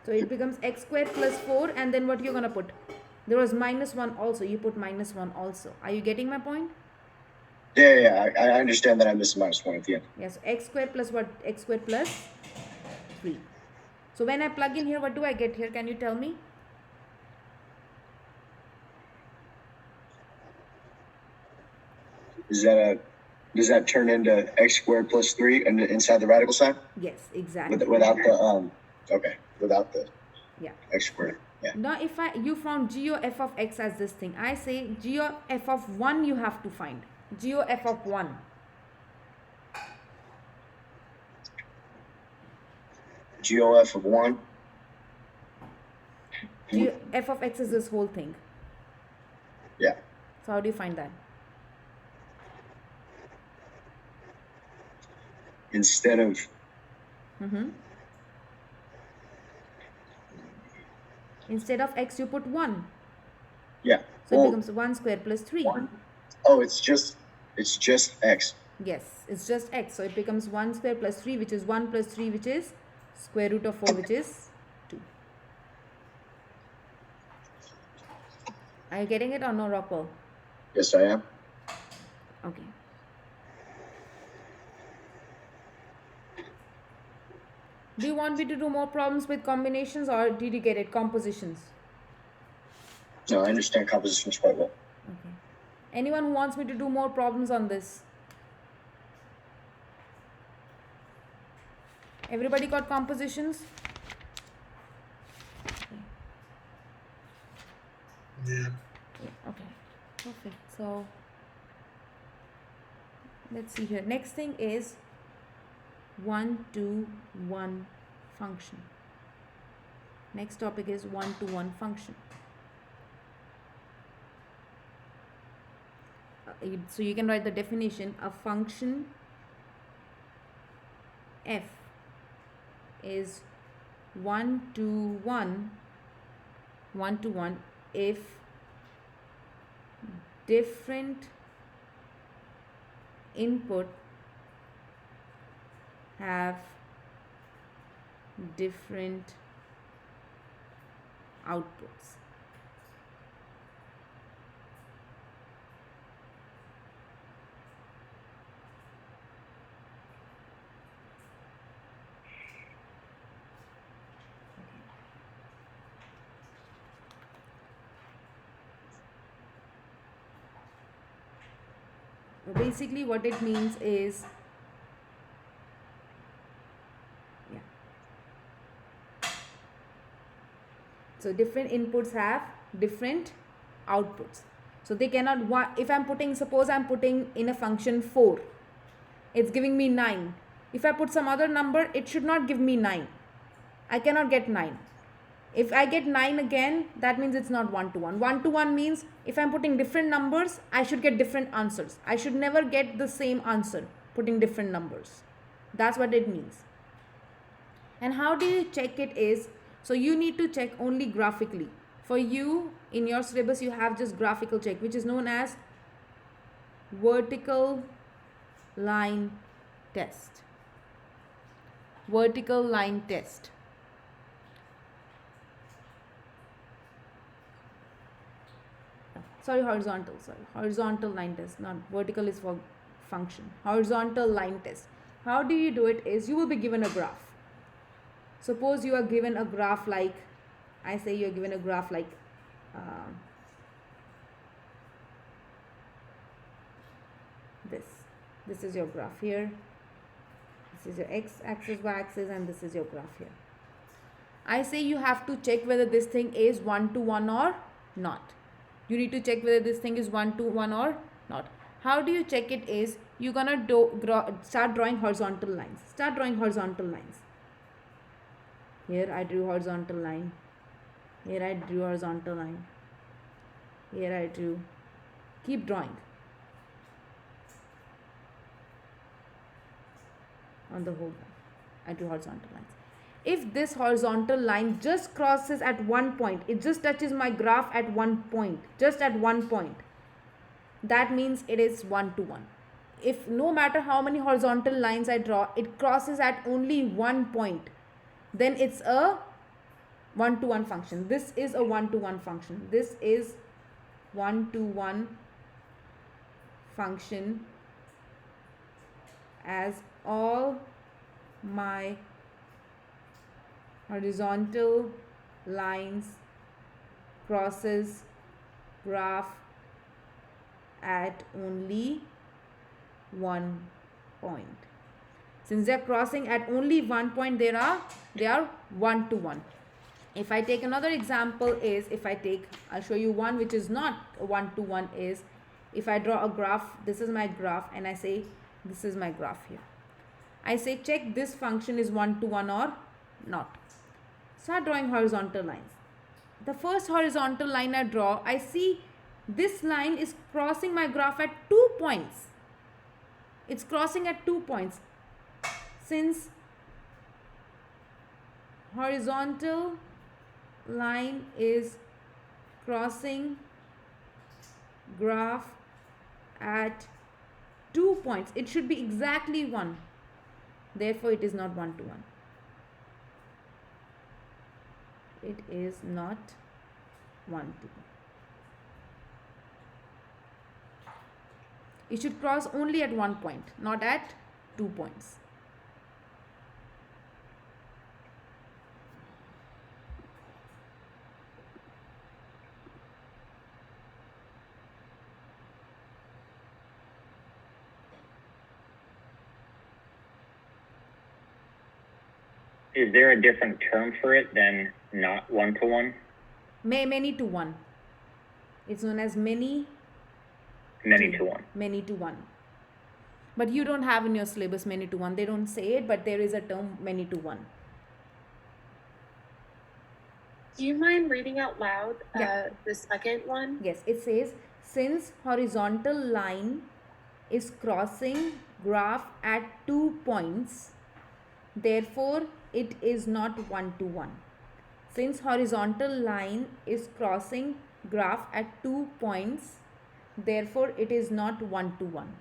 So it becomes x square plus 4, and then what you're going to put? There was minus 1 also. You put minus 1 also. Are you getting my point? Yeah, I understand that I missed minus 1 at the end. Yes, x square plus what? X square plus 3. So when I plug in here, what do I get here? Can you tell me? Does that turn into x squared plus 3 and inside the radical sign? Yes, exactly. Without the, without the Yeah. x squared. Yeah. Now if you found g of f of x as this thing, I say g of f of 1 you have to find. G of f of 1. GOF of 1. G f of x is this whole thing. Yeah. So how do you find that? Instead of, Instead of x you put 1. yeah. So it becomes 1 square plus 3. Oh, it's just x. Yes, it's just x. So it becomes 1 square plus 3, which is 1 plus 3, which is square root of 4, which is 2. Are you getting it or no, Rockwell? Yes, I am. Okay. Do you want me to do more problems with combinations, or did you get it? Compositions. No, I understand compositions quite well. Okay. Anyone who wants me to do more problems on this? Everybody got compositions? Yeah. Okay. Perfect. So let's see here. Next thing is 1-to-1 function. Next topic is 1-to-1 function. So you can write the definition. A function f is 1-to-1 if different input have different outputs. Basically what it means is, so different inputs have different outputs. So they cannot, if I'm putting, suppose I'm putting in a function 4, It's giving me 9. If I put some other number, it should not give me 9. I cannot get 9. If I get 9 again, that means it's not 1 to 1. 1 to 1 means if I'm putting different numbers, I should get different answers. I should never get the same answer putting different numbers. That's what it means. And how do you check it is, so you need to check only graphically. For you, in your syllabus, you have just graphical check, which is known as vertical line test. Vertical line test. Sorry, horizontal line test, not vertical is for function. Horizontal line test. How do you do it is, you will be given a graph. Suppose you are given a graph like, I say you are given a graph like this. This is your graph here. This is your x-axis, y-axis, and this is your graph here. I say you have to check whether this thing is 1 to 1 or not. You need to check whether this thing is 1 to 1 or not. How do you check it is, you're gonna start drawing horizontal lines. Start drawing horizontal lines. Here I drew horizontal line. Here I drew horizontal line. Here I drew. Keep drawing. On the whole one, I drew horizontal lines. If this horizontal line just crosses at one point, it just touches my graph at one point, just at one point, that means it is 1 to 1. If no matter how many horizontal lines I draw, it crosses at only one point, then it's a 1 to 1 function. This is a 1 to 1 function. This is 1 to 1 function, as all my horizontal lines crosses graph at only one point. Since they are crossing at only one point, they are 1 to 1. If I take another example is, I'll show you one which is not 1 to 1 is, if I draw a graph, this is my graph, and I say this is my graph here. I say check this function is 1 to 1 or not. Start drawing horizontal lines. The first horizontal line I draw, I see this line is crossing my graph at 2 points. It's crossing at 2 points. Since horizontal line is crossing graph at 2 points, it should be exactly 1. Therefore, it is not 1 to 1. It is not 1 to 1. It should cross only at 1 point, not at 2 points. Is there a different term for it than not 1 to 1? Many to 1. It's known as many to 1. Many to 1. But you don't have in your syllabus many to 1. They don't say it, but there is a term many to 1. Do you mind reading out loud Yeah. the second one? Yes, it says, since horizontal line is crossing graph at 2 points, therefore it is not 1 to 1. Since horizontal line is crossing graph at 2 points, therefore it is not 1 to 1.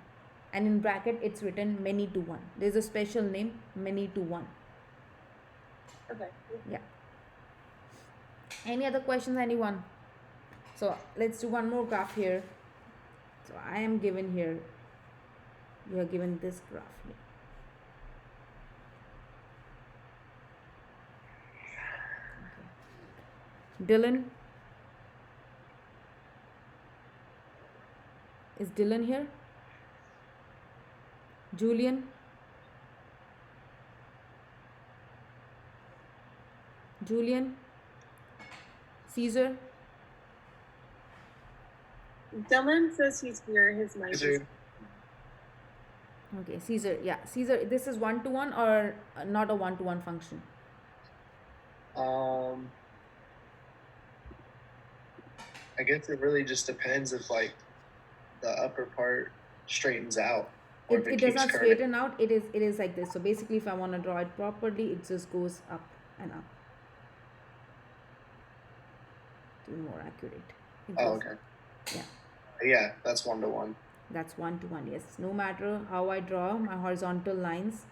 And in bracket it's written many to 1. There's a special name, many to 1. Okay. Yeah. Any other questions, anyone? So let's do one more graph here. So I am given here, you are given this graph here. Dylan, is Dylan here? Julian, Caesar, Dylan says he's here. His mic is. Okay, Caesar. Yeah, Caesar. This is 1-to-1 or not a 1-to-1 function? I guess it really just depends if like the upper part straightens out or if It it does keeps not curving. straighten out. It is like this. So basically, if I want to draw it properly, it just goes up and up. To be more accurate. Oh, okay. Yeah. Yeah, that's 1-to-1. That's 1-to-1. Yes. No matter how I draw my horizontal lines,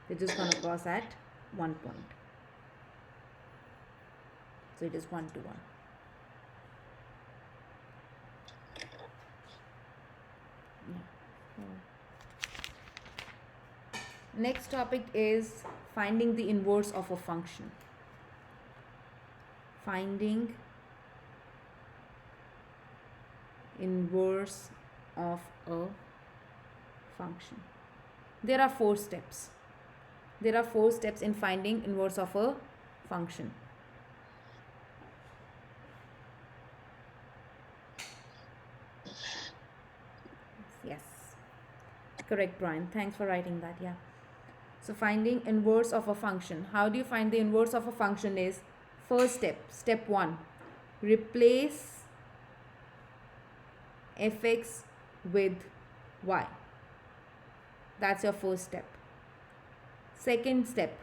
they're just gonna cross at one point. So it is 1-to-1. Next topic is finding the inverse of a function. Finding inverse of a function. There are 4 steps. There are 4 steps in finding inverse of a function. Yes. Correct, Brian. Thanks for writing that. Yeah. So finding inverse of a function. How do you find the inverse of a function is first step, step 1. Replace fx with y. That's your first step. Second step,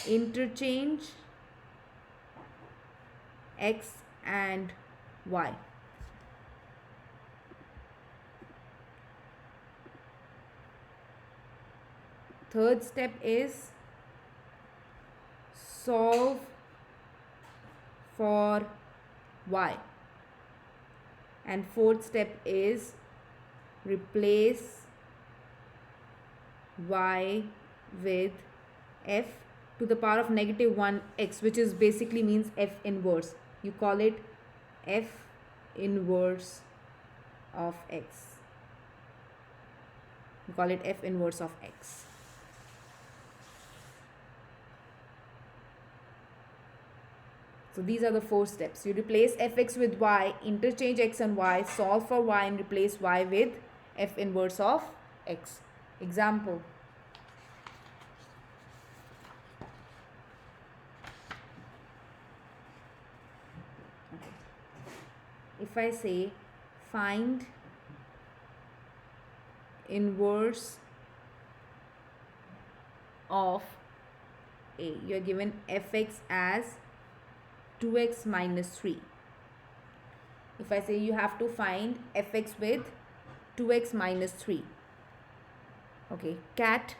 interchange x and y. Third step is solve for y. And fourth step is replace y with f to the power of -1x, which is basically means f inverse. You call it f inverse of x. You call it f inverse of x. So these are the 4 steps. You replace fx with y, interchange x and y, solve for y and replace y with f inverse of x. Example. Okay. If I say find inverse of a, you are given fx as 2x minus 3. If I say you have to find fx with 2x minus 3. Okay, Cat.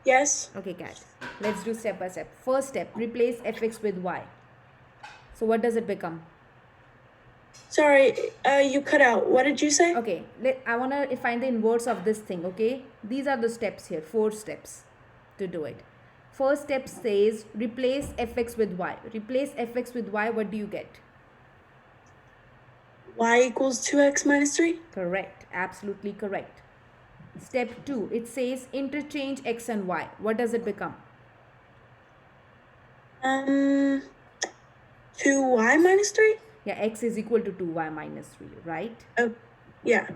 Yes. Okay, Cat. Let's do step by step. First step, replace fx with y. So what does it become? Sorry, you cut out. What did you say? Okay, I want to find the inverse of this thing, okay? These are the steps here, 4 steps to do it. First step says replace fx with y. Replace fx with y, what do you get? Y equals 2x minus 3? Correct, absolutely correct. Step 2, it says interchange x and y. What does it become? 2y minus 3? Yeah, x is equal to 2y minus 3, right? Oh, yeah.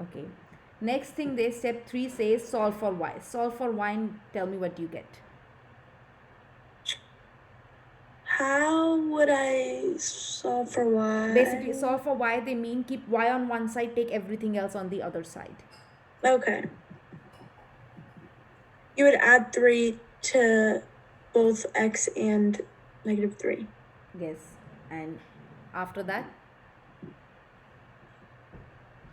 Okay. Next thing, step 3 says solve for y. Solve for y and tell me what you get. How would I solve for y? Basically, solve for y, they mean keep y on one side, take everything else on the other side. Okay. You would add 3 to both x and -3. Yes. And after that?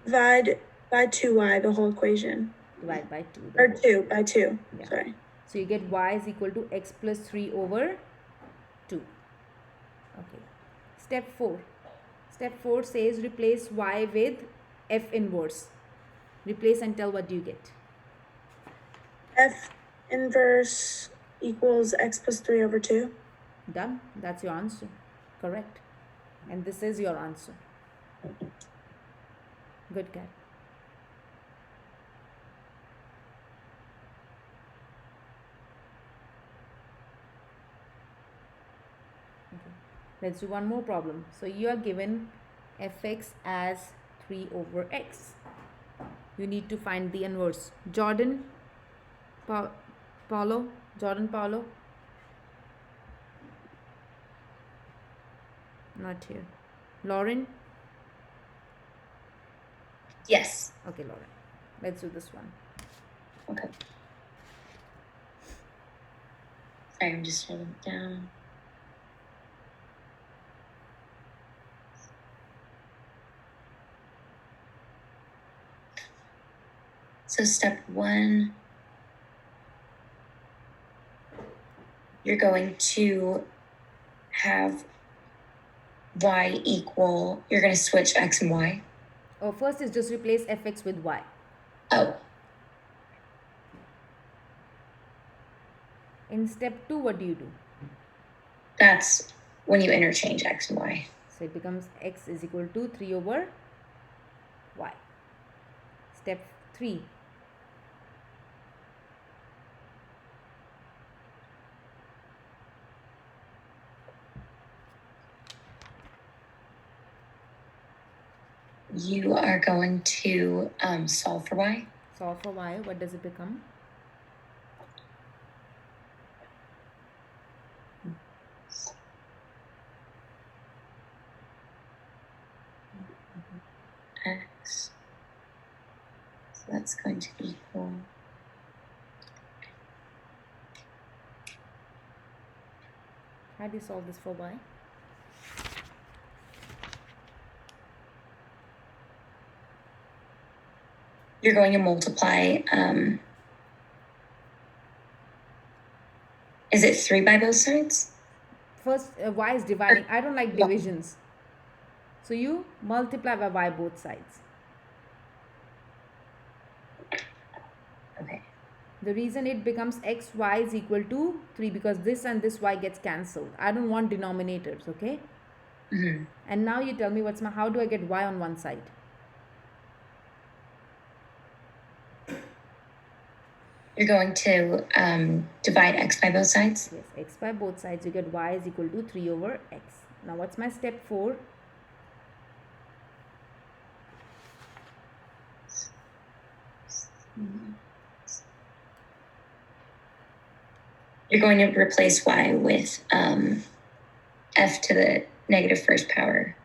Divide by 2y, the whole equation. Divide by 2. Or 2, by 2. Yeah. Sorry. So you get y is equal to x plus 3 over 2. Okay. Step 4. Step 4 says replace y with f inverse. Replace and tell what do you get. F inverse equals x plus 3 over 2. Done. That's your answer. Correct. And this is your answer. Good, Cat. Okay. Let's do one more problem. So you are given fx as 3 over x. You need to find the inverse. Jordan Paulo. Not here. Lauren. Yes. Okay, Lauren. Let's do this one. Okay. Sorry, I'm just writing it down. So step 1, you're going to have y equal, you're going to switch x and y. Oh, first is just replace fx with y. Oh, In step 2, what do you do? that's when you interchange x and y. So it becomes x is equal to 3 over y. Step 3. You are going to solve for y. Solve for y. What does it become? X. So that's going to equal. How do you solve this for y? You're going to multiply. Is it 3 by both sides? First, y is dividing. I don't like divisions. So you multiply by y both sides. Okay. The reason it becomes xy is equal to 3 because this and this y gets cancelled. I don't want denominators, okay? Mm-hmm. And now you tell me how do I get y on one side? You're going to divide x by both sides? Yes, x by both sides. You get y is equal to 3 over x. Now what's my step 4? You're going to replace y with f to the negative first power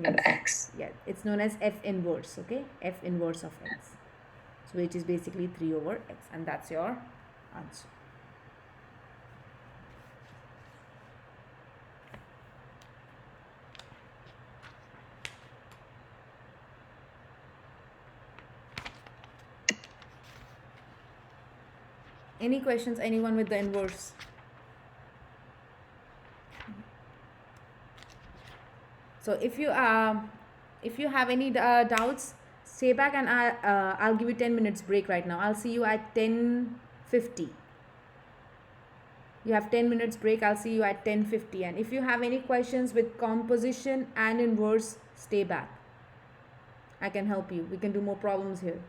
of x. Yeah, it's known as f inverse, okay? F inverse of x. So which is basically 3 over x, and that's your answer. Any questions? Anyone with the inverse? So if you have any doubts, stay back and I'll give you 10 minutes break right now. I'll see you at 10:50. You have 10 minutes break. I'll see you at 10:50. And if you have any questions with composition and inverse, stay back. I can help you. We can do more problems here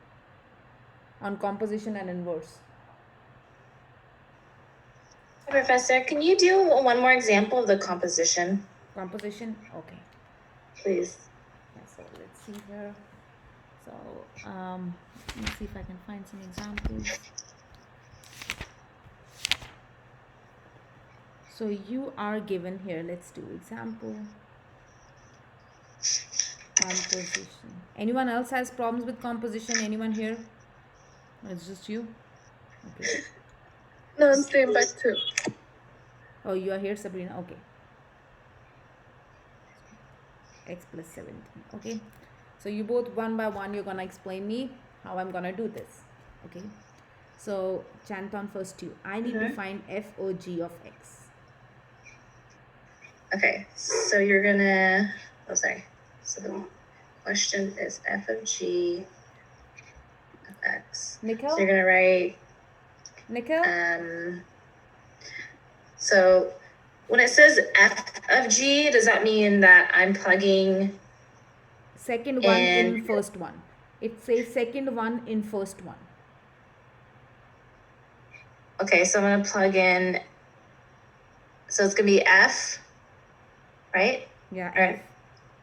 on composition and inverse. Professor, can you do one more example of the composition? Composition? Okay. Please. Yeah, so let's see here. So let me see if I can find some examples. So you are given here, let's do example. Composition. Anyone else has problems with composition? Anyone here? Or it's just you? Okay. No, I'm staying back too. Oh, you are here, Sabrina? Okay. X plus 17. Okay. So you both one by one, you're going to explain me how I'm going to do this. Okay. So Chanton, first you. I need to find f or g of x. Okay, so you're gonna, oh sorry. So the question is f of g of x. Nikhil? So you're gonna write, Nikhil? So when it says f of g, does that mean that I'm plugging Second one in first one. It says second one in first one. Okay, so I'm gonna plug in, so it's gonna be f, right? Yeah,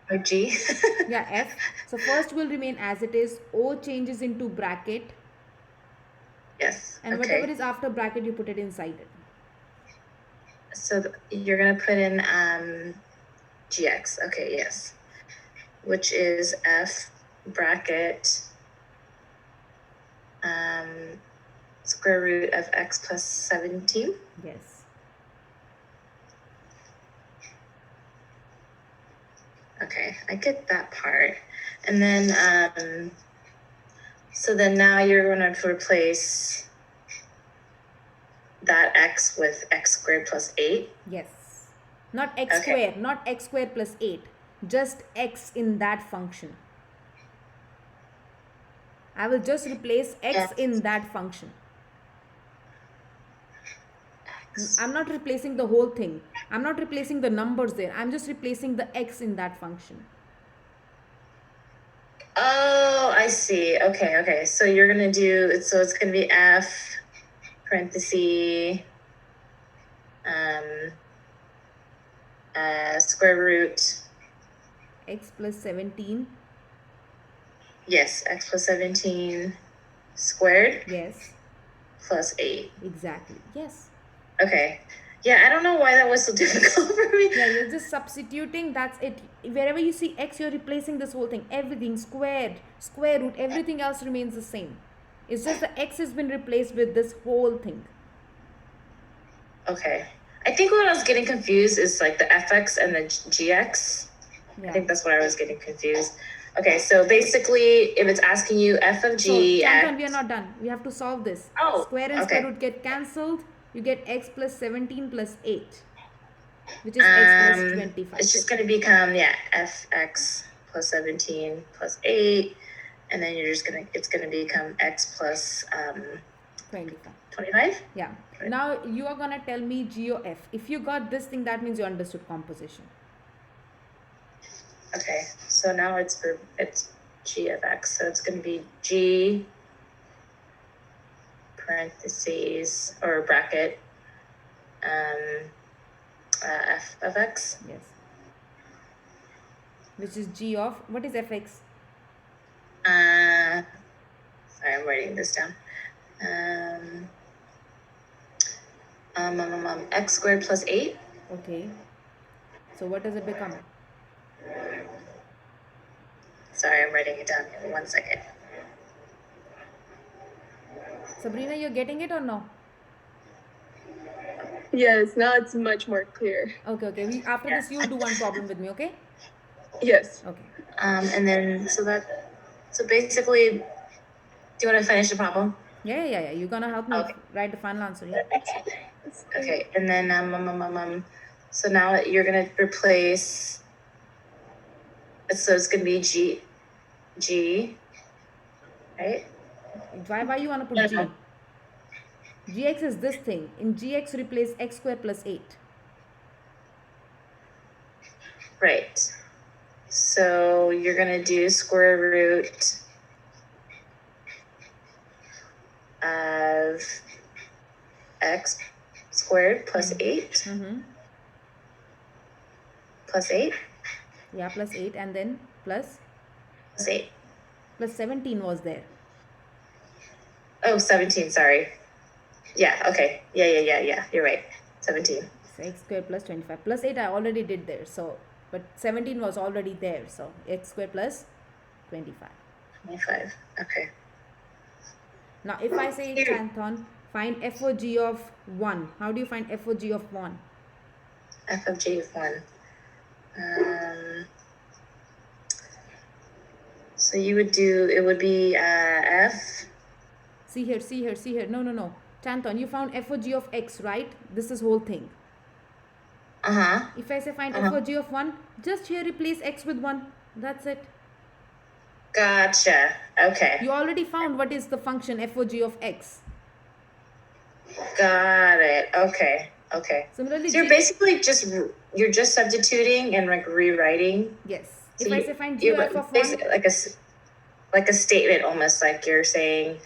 Or Or G? Yeah, F. So first will remain as it is. O changes into bracket. Yes. And okay. whatever is after bracket, you put it inside it. So you're gonna put in GX. Okay, yes. Which is F bracket square root of x plus 17. Yes. Okay, I get that part. And then so then now you're going to replace that x with x squared plus 8. Yes. Not x squared, not x squared plus 8. Just x in that function. I will just replace x in that function. I'm not replacing the whole thing. I'm not replacing the numbers there. I'm just replacing the x in that function. Oh, I see. Okay. So you're going to do, so it's going to be f parenthesis square root X plus 17. Yes, x plus 17 squared. Yes. Plus 8. Exactly. Yes. Okay. Yeah, I don't know why that was so difficult for me. Yeah, you're just substituting. That's it. Wherever you see x, you're replacing this whole thing. Everything squared, square root, everything else remains the same. It's just the x has been replaced with this whole thing. Okay. I think what I was getting confused is like the fx and the gx. Yeah. I think that's what I was getting confused. Okay, so basically, if it's asking you f of g, so, Chanton, we are not done. We have to solve this. Oh, square and okay. square root get cancelled. You get x plus 17 plus 8, which is x plus 25. It's just going to become, fx plus 17 plus 8, and then it's going to become x plus 25? Yeah. Now you are going to tell me G or F. If you got this thing, that means you understood composition. Okay, so now it's g of x, so it's going to be g parentheses or bracket f of x. Yes. Which is g of, what is fx? Sorry, I'm writing this down. X squared plus 8. Okay. So what does it become? Sorry, I'm writing it down. Give me 1 second. Sabrina, you're getting it or no? Yes, now it's much more clear. Okay. After this, you'll do one problem with me, okay? Yes. Okay. And then, so basically, do you want to finish the problem? Yeah. You're gonna help me write the final answer, yeah? Okay, and then, so now you're gonna replace, so it's gonna be G, right? Why you wanna put G? Gx is this thing. In Gx, replace x squared plus 8. Right. So you're gonna do square root of x squared plus 8. Mm-hmm. Plus 8? Yeah, plus 8 and then plus? Plus 8. Plus 17 was there. Oh, 17, sorry. Yeah, okay. Yeah. You're right. 17. So x squared plus 25. Plus 8 I already did there. So, but 17 was already there. So x squared plus 25. 25. Okay. Now, if I say, Chanton, find f or g of 1. How do you find f or g of 1? F of g of 1. So you would do, it would be f. See here. No. Chanton, you found f or g of x, right? This is whole thing. Uh-huh. If I say find f or g of 1, just here replace x with 1. That's it. Gotcha. Okay. You already found what is the function f or g of x. Got it. Okay. Similarly, so you're basically you're just substituting and like rewriting. Yes. So if I say find g of f of 1, like a statement, almost like you're saying,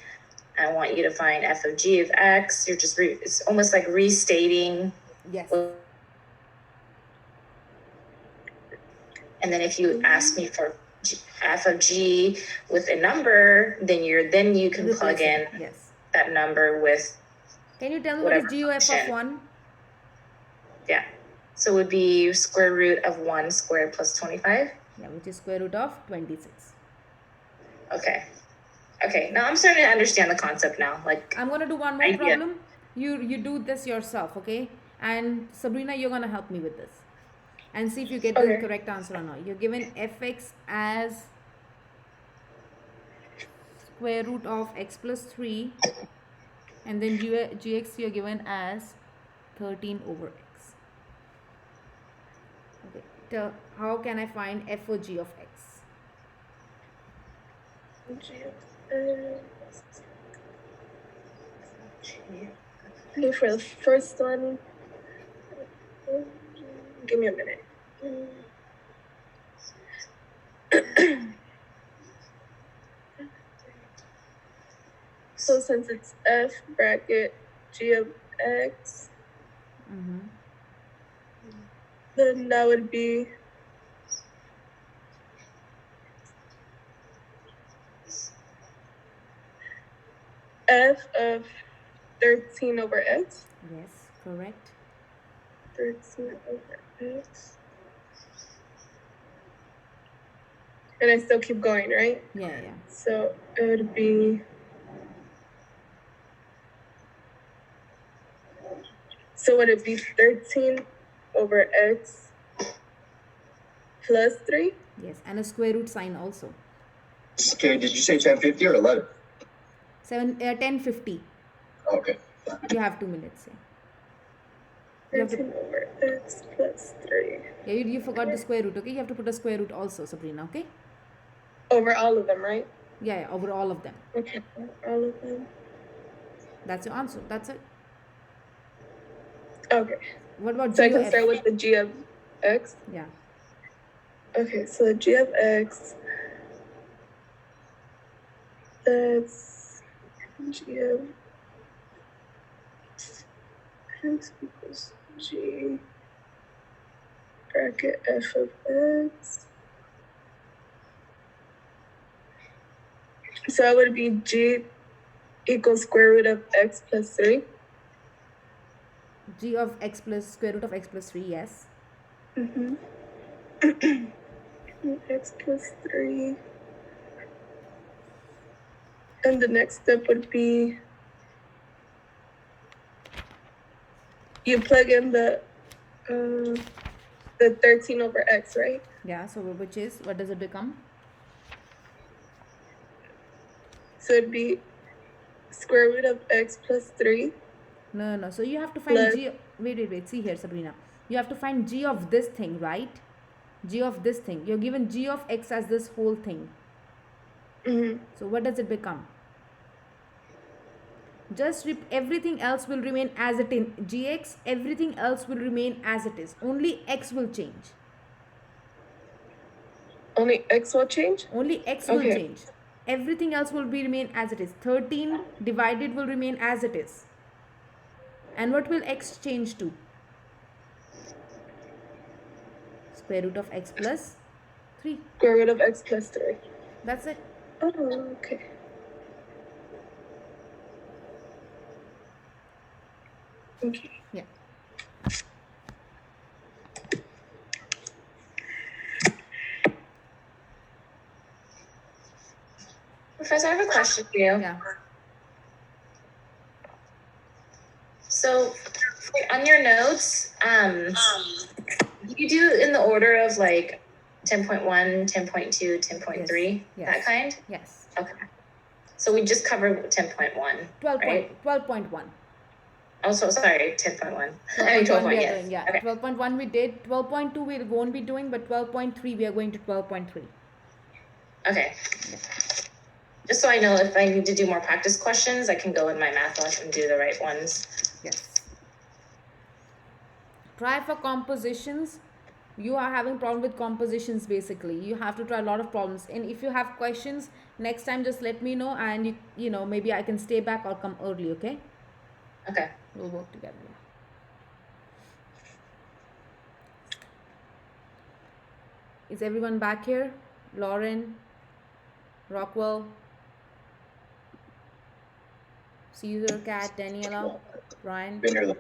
I want you to find f of g of x. You're just it's almost like restating. Yes. And then if you ask me for f of g with a number, then you can plug in Yes. that number with. Can you tell me what is whatever GOF of function. 1? Yeah. So it would be square root of 1 squared plus 25. Yeah, which is square root of 26. Okay. Okay. Now I'm starting to understand the concept now. Like, I'm going to do one more idea. problem. You do this yourself, okay? And Sabrina, you're going to help me with this. And see if you get the Okay. correct answer or not. You're given fx as square root of x plus 3. And then gx you're given as 13 over x. Okay. So how can I find f or g of x? Okay, for the first one, give me a minute. So since it's f bracket g of x, then that would be f of 13 over x. Yes, correct. 13 over x. And I still keep going, right? Yeah, yeah. So it would be would it be 13 over x plus 3? Yes, and a square root sign also. Okay, did you say 1050 or 11? 1050. Okay. You have 2 minutes. Yeah. You have to, 13 over x plus 3. yeah, you forgot the square root, okay? You have to put a square root also, Sabrina, okay? Over all of them, right? Yeah, yeah, over all of them. Okay, all of them. That's your answer. That's it. Okay. What about So I g of can start with the g of x? Yeah. Okay, so the g of x, that's g of x equals g bracket f of x. So it would be g equals square root of x plus 3. G of x plus square root of x plus 3, yes. X plus 3. And the next step would be you plug in the 13 over x, right? Yeah, so which is, what does it become? So it'd be square root of x plus 3. No. So you have to find Plus- g. Wait. See here, Sabrina. You have to find g of this thing, right? G of this thing. You're given g of x as this whole thing. So what does it become? Just everything else will remain as it is. Gx, everything else will remain as it is. Only x will change. Only x will change? Only x will Okay. change. Everything else will be remain as it is. 13 divided will remain as it is. And what will x change to? Square root of x plus 3. Square root of x plus 3. That's it. Oh, okay. Okay. Yeah. Professor, I have a question for you. Yeah. So on your notes, do you do in the order of like 10.1, 10.2, 10.3, Yes. that kind? Yes. Okay. So we just covered 10.1, 12 right? 12.1. Oh, so sorry, 10.1. I mean 12.1, we are yes. doing, yeah. Okay. 12.1 we did. 12.2 we won't be doing, but 12.3 we are going to 12.3. Okay. Just so I know if I need to do more practice questions, I can go in my math lunch and do the right ones. Yes. Try for compositions. You are having problem with compositions basically. You have to try a lot of problems. And if you have questions, next time just let me know, and you know, maybe I can stay back or come early, okay? Okay. We'll work together. Yeah. Is everyone back here? Lauren, Rockwell, Caesar, Kat, Daniela, Brian? Been here.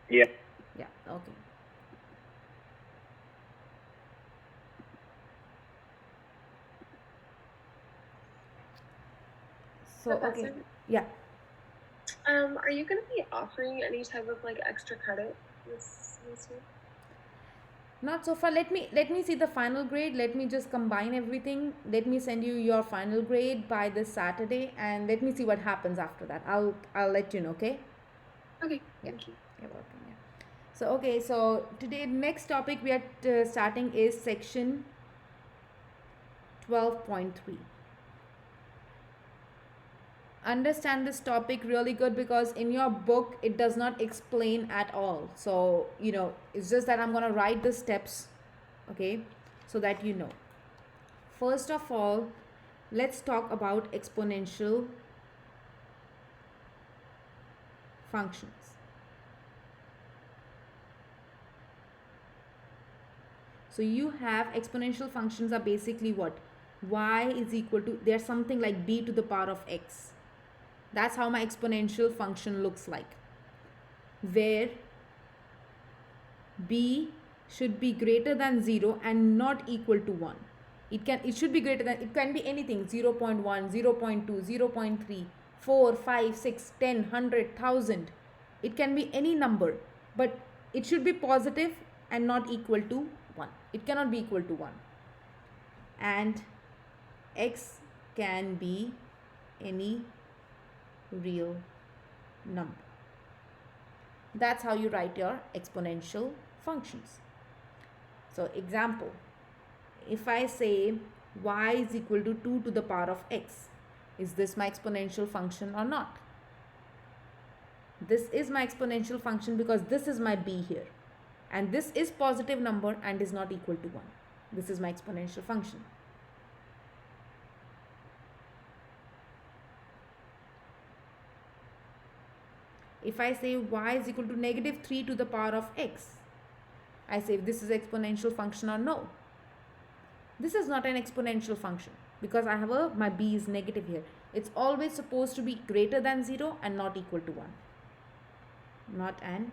Yeah. Yeah, okay. So, okay. Professor, Yeah. are you going to be offering any type of like extra credit this semester? Not so far. Let me see the final grade. Let me just combine everything. Let me send you your final grade by this Saturday, and let me see what happens after that. I'll let you know. Okay. Okay. Yeah. Thank you. You're welcome. Yeah. So okay. So today next topic we are starting is section 12.3. Understand this topic really good because in your book it does not explain at all. So it's just that I'm gonna write the steps, okay, so that you know. First of all, let's talk about exponential functions. So you have exponential functions are basically what? Y is equal to, there's something like b to the power of x. That's how my exponential function looks like, where b should be greater than 0 and not equal to 1. It should be greater than, it can be anything, 0.1, 0.2, 0.3, 4, 5, 6, 10, 100, 1000. It can be any number, but it should be positive and not equal to 1. It cannot be equal to 1. And x can be any real number. That's how you write your exponential functions. So example, if I say y is equal to 2 to the power of x, is this my exponential function or not? This is my exponential function because this is my b here, and this is positive number and is not equal to 1. This is my exponential function. If I say y is equal to negative 3 to the power of x, I say if this is exponential function or no. This is not an exponential function because I have my b is negative here. It's always supposed to be greater than 0 and not equal to 1. Not an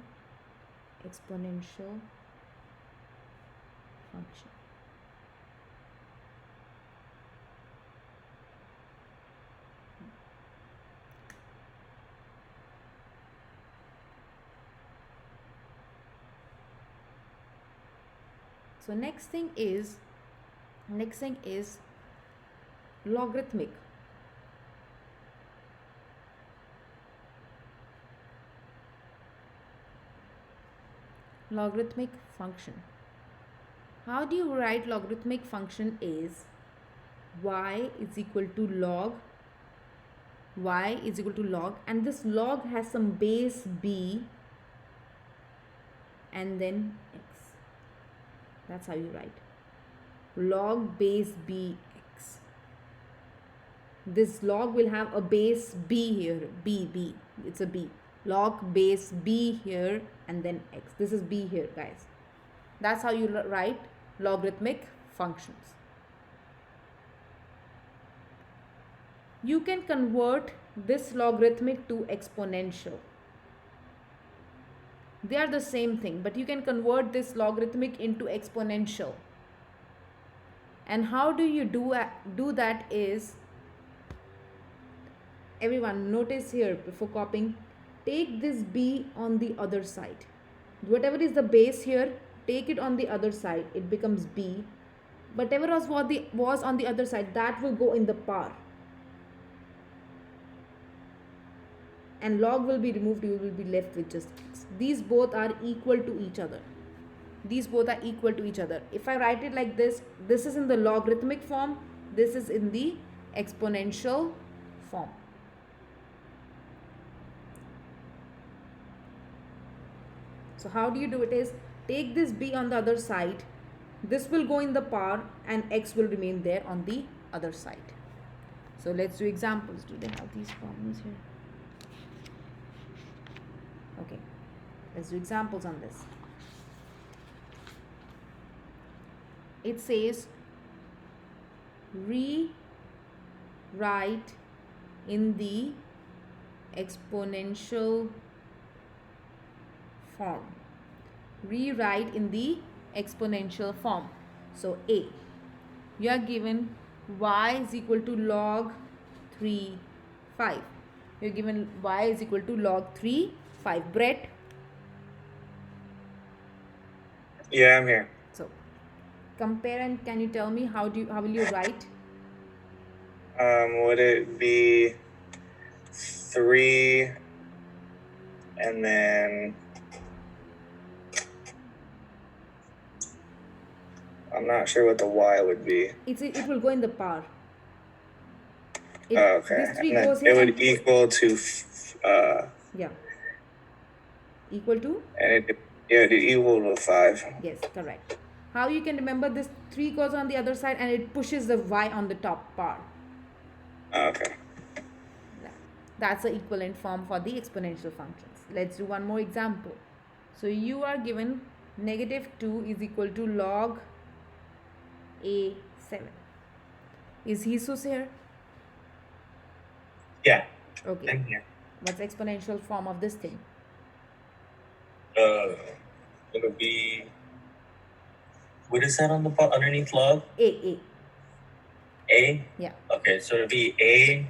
exponential function. So next thing is logarithmic. Logarithmic function. How do you write logarithmic function? Is y is equal to log, and this log has some base b and then x. That's how you write log base b x. This log will have a base b here, b, it's a b. Log base b here and then x. This is b here, guys. That's how you write logarithmic functions. You can convert this logarithmic to exponential. They are the same thing, but you can convert this logarithmic into exponential. And how do you do that is, everyone notice here before copying, take this b on the other side. Whatever is the base here, take it on the other side. It becomes b. Whatever was on the other side, that will go in the power. And log will be removed, you will be left with just x. These both are equal to each other. If I write it like this, this is in the logarithmic form, this is in the exponential form. So how do you do it is, take this b on the other side, this will go in the power and x will remain there on the other side. So let's do examples. Do they have these problems here? Okay, let's do examples on this. it says rewrite in the exponential form. Rewrite in the exponential form. So A, you are given y is equal to log 3 5. You are given y is equal to log 3 5. Brett? Yeah, I'm here. So compare, and can you tell me how will you write? Would it be 3 and then I'm not sure what the y would be. It will go in the power. Okay. This 3 And then goes here. it would equal to yeah. Equal to? and it equal to 5. Yes, correct. How you can remember this 3 goes on the other side and it pushes the y on the top power. Okay. That's the equivalent form for the exponential functions. Let's do one more example. So you are given -2 is equal to log A7. Is Jesus here? Yeah. Okay. I'm here. What's the exponential form of this thing? It'll be. What is that on the underneath log? A. A? Yeah. Okay, so it'll be A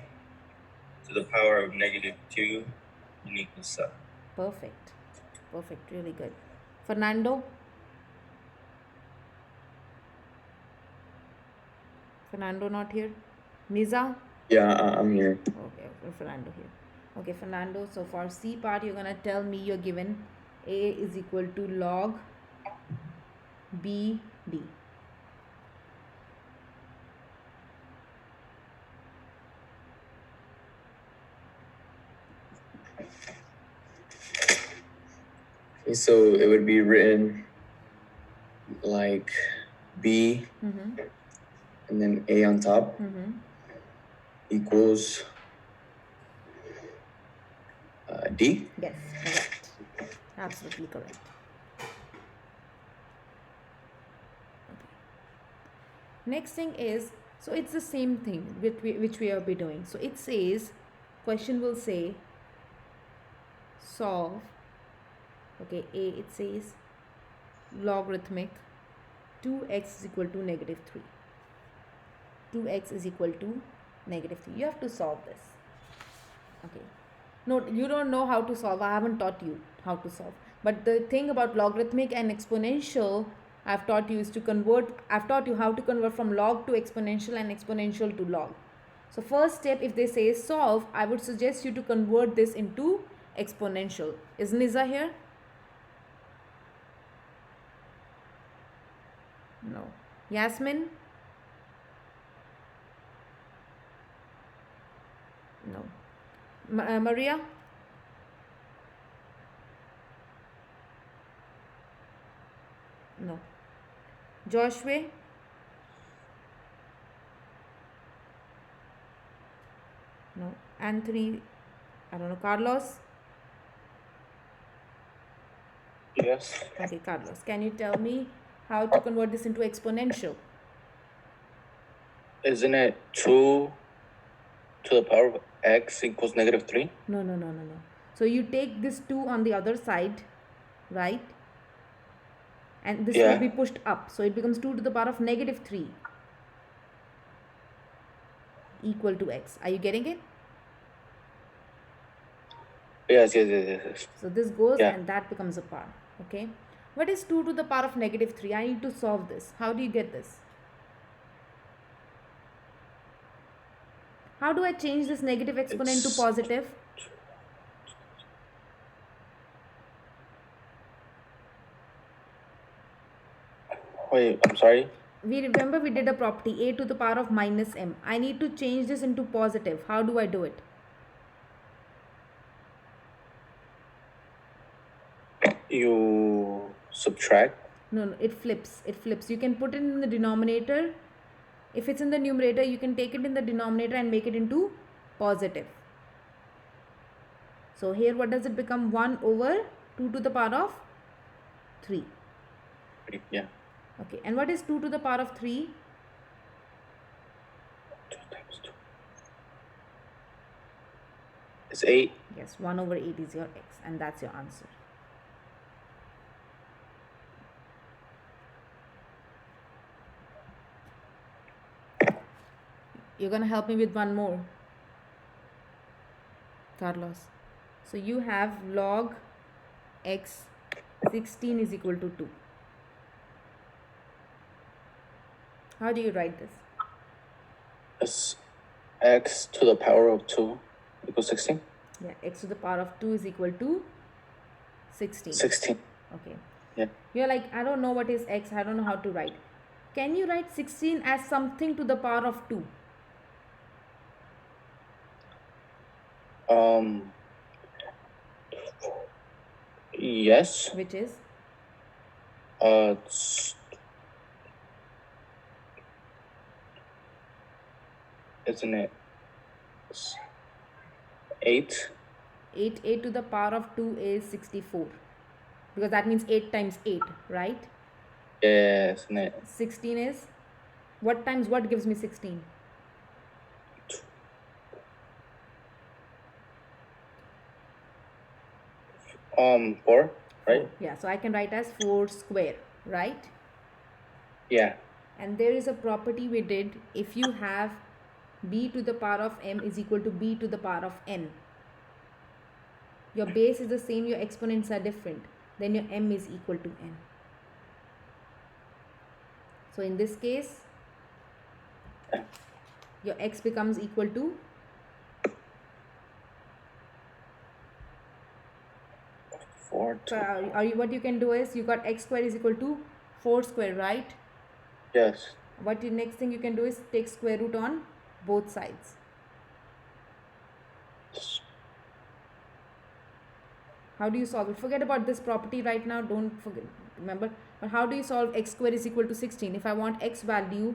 to the power of -2 and equals 7. Perfect. Perfect. Really good. Fernando? Fernando not here? Niza? Yeah, I'm here. Okay, Fernando here. Okay, Fernando, so for C part, you're going to tell me you're given A is equal to log BD. So it would be written like B and then A on top equals D. Yes, correct. Absolutely correct. Okay. Next thing is, so it's the same thing which we will be doing. So it says, question will say, solve. Okay, A, it says logarithmic 2x is equal to -3. 2x is equal to -3. You have to solve this. Okay. No, you don't know how to solve. I haven't taught you how to solve. But the thing about logarithmic and exponential I've taught you is to convert. I've taught you how to convert from log to exponential and exponential to log. So first step, if they say solve, I would suggest you to convert this into exponential. Is Niza here? No. Yasmin? No. Maria? No. Joshua? No. Anthony? I don't know. Carlos? Yes. Okay, Carlos. Can you tell me how to convert this into exponential? Isn't it 2 to the power of x equals -3? No. So you take this 2 on the other side, right? And this will be pushed up. So it becomes 2 to the power of -3 equal to x. Are you getting it? Yes. So this goes and that becomes a power. Okay. What is 2 to the power of -3? I need to solve this. How do you get this? How do I change this negative exponent to positive? Wait, I'm sorry? We remember we did a property a to the power of -m. I need to change this into positive. How do I do it? You subtract? No, it flips. It flips. You can put it in the denominator. If it's in the numerator, you can take it in the denominator and make it into positive. So here what does it become? 1 over 2 to the power of 3. Yeah. Okay, and what is 2 to the power of 3? 2 times 2. It's 8. Yes, 1 over 8 is your x, and that's your answer. You're going to help me with one more, Carlos. So you have log x 16 is equal to 2. How do you write this? It's x to the power of 2 equals 16. Yeah, x to the power of 2 is equal to 16. 16. Okay. Yeah. You're like, I don't know what is x, I don't know how to write. Can you write 16 as something to the power of 2? Yes. Which is? Isn't it 8? 8 to the power of 2 is 64. Because that means 8 times 8, right? Yeah, isn't it? 16 is? What times what gives me 16? 4, right? Yeah, so I can write as 4 square, right? Yeah. And there is a property we did. If you have b to the power of m is equal to b to the power of n, your base is the same, your exponents are different, then your m is equal to n. So in this case, your x becomes equal to 4. So what you can do is, you got x square is equal to 4 square, right? Yes. What the next thing you can do is take square root on both sides. How do you solve it? Forget about this property right now, don't forget, remember. But how do you solve x square is equal to 16? If I want x value,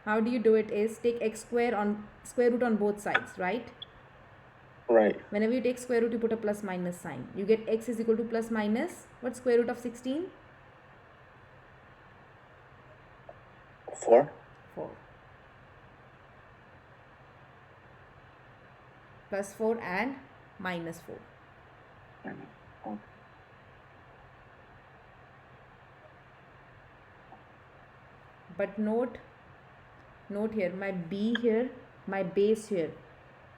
how do you do it is, take x square on square root on both sides, right? Right. Whenever you take square root, you put a plus minus sign. You get x is equal to plus minus, what's square root of 16? 4. 4. Plus 4 and minus 4. But note here, my b here, my base here,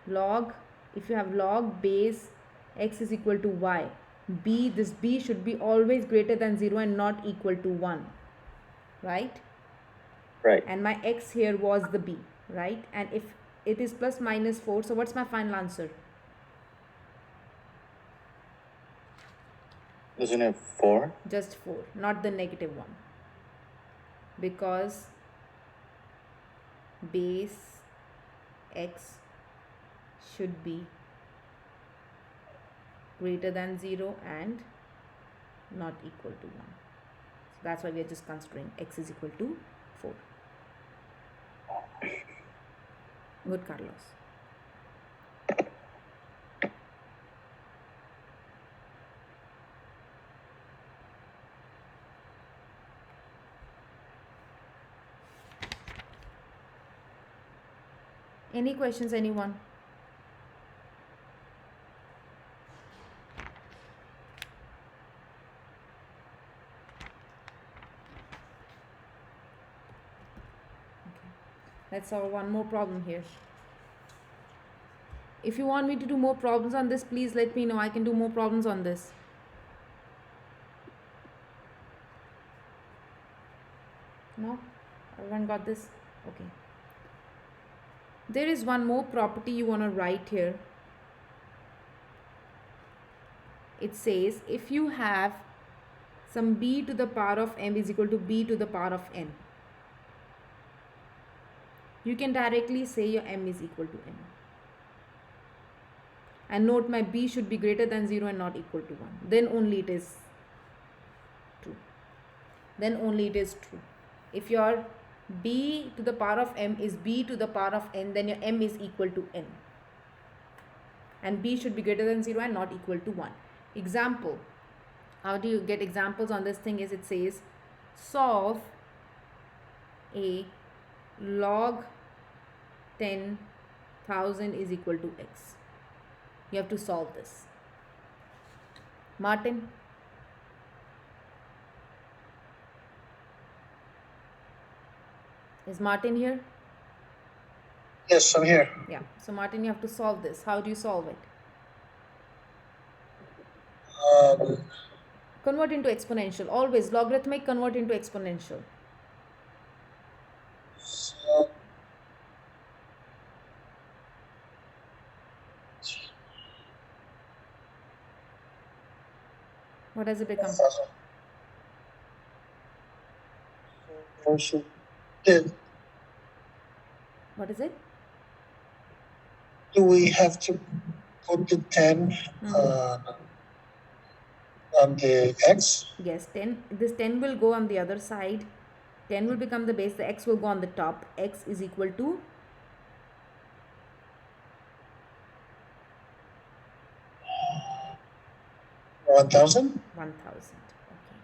log, if you have log base x is equal to y, this b should be always greater than 0 and not equal to 1, right? Right. And my x here was the b, right? And if it is plus minus 4, so what's my final answer? Isn't it 4? Just 4, not the negative one. Because base x should be greater than 0 and not equal to 1. So that's why we are just considering x is equal to 4. Good, Carlos. Any questions, anyone? Let's solve one more problem here. If you want me to do more problems on this, please let me know. I can do more problems on this. No? Everyone got this? Okay. There is one more property you want to write here. It says, if you have some b to the power of m is equal to b to the power of n, you can directly say your m is equal to n. And note, my b should be greater than 0 and not equal to 1. Then only it is true. Then only it is true. If your b to the power of m is b to the power of n, then your m is equal to n. And b should be greater than 0 and not equal to 1. Example. How do you get examples on this thing is, it says, solve a log 10,000 is equal to x. You have to solve this. Martin? Is Martin here? Yes, I'm here. Yeah. So Martin, you have to solve this. How do you solve it? Convert into exponential. Always logarithmic, convert into exponential. So, What does it become? Then What is it? do we have to put the 10 on the x? Yes, 10. This 10 will go on the other side. 10 will become the base. The x will go on the top. X is equal to 1,000? 1,000. Okay.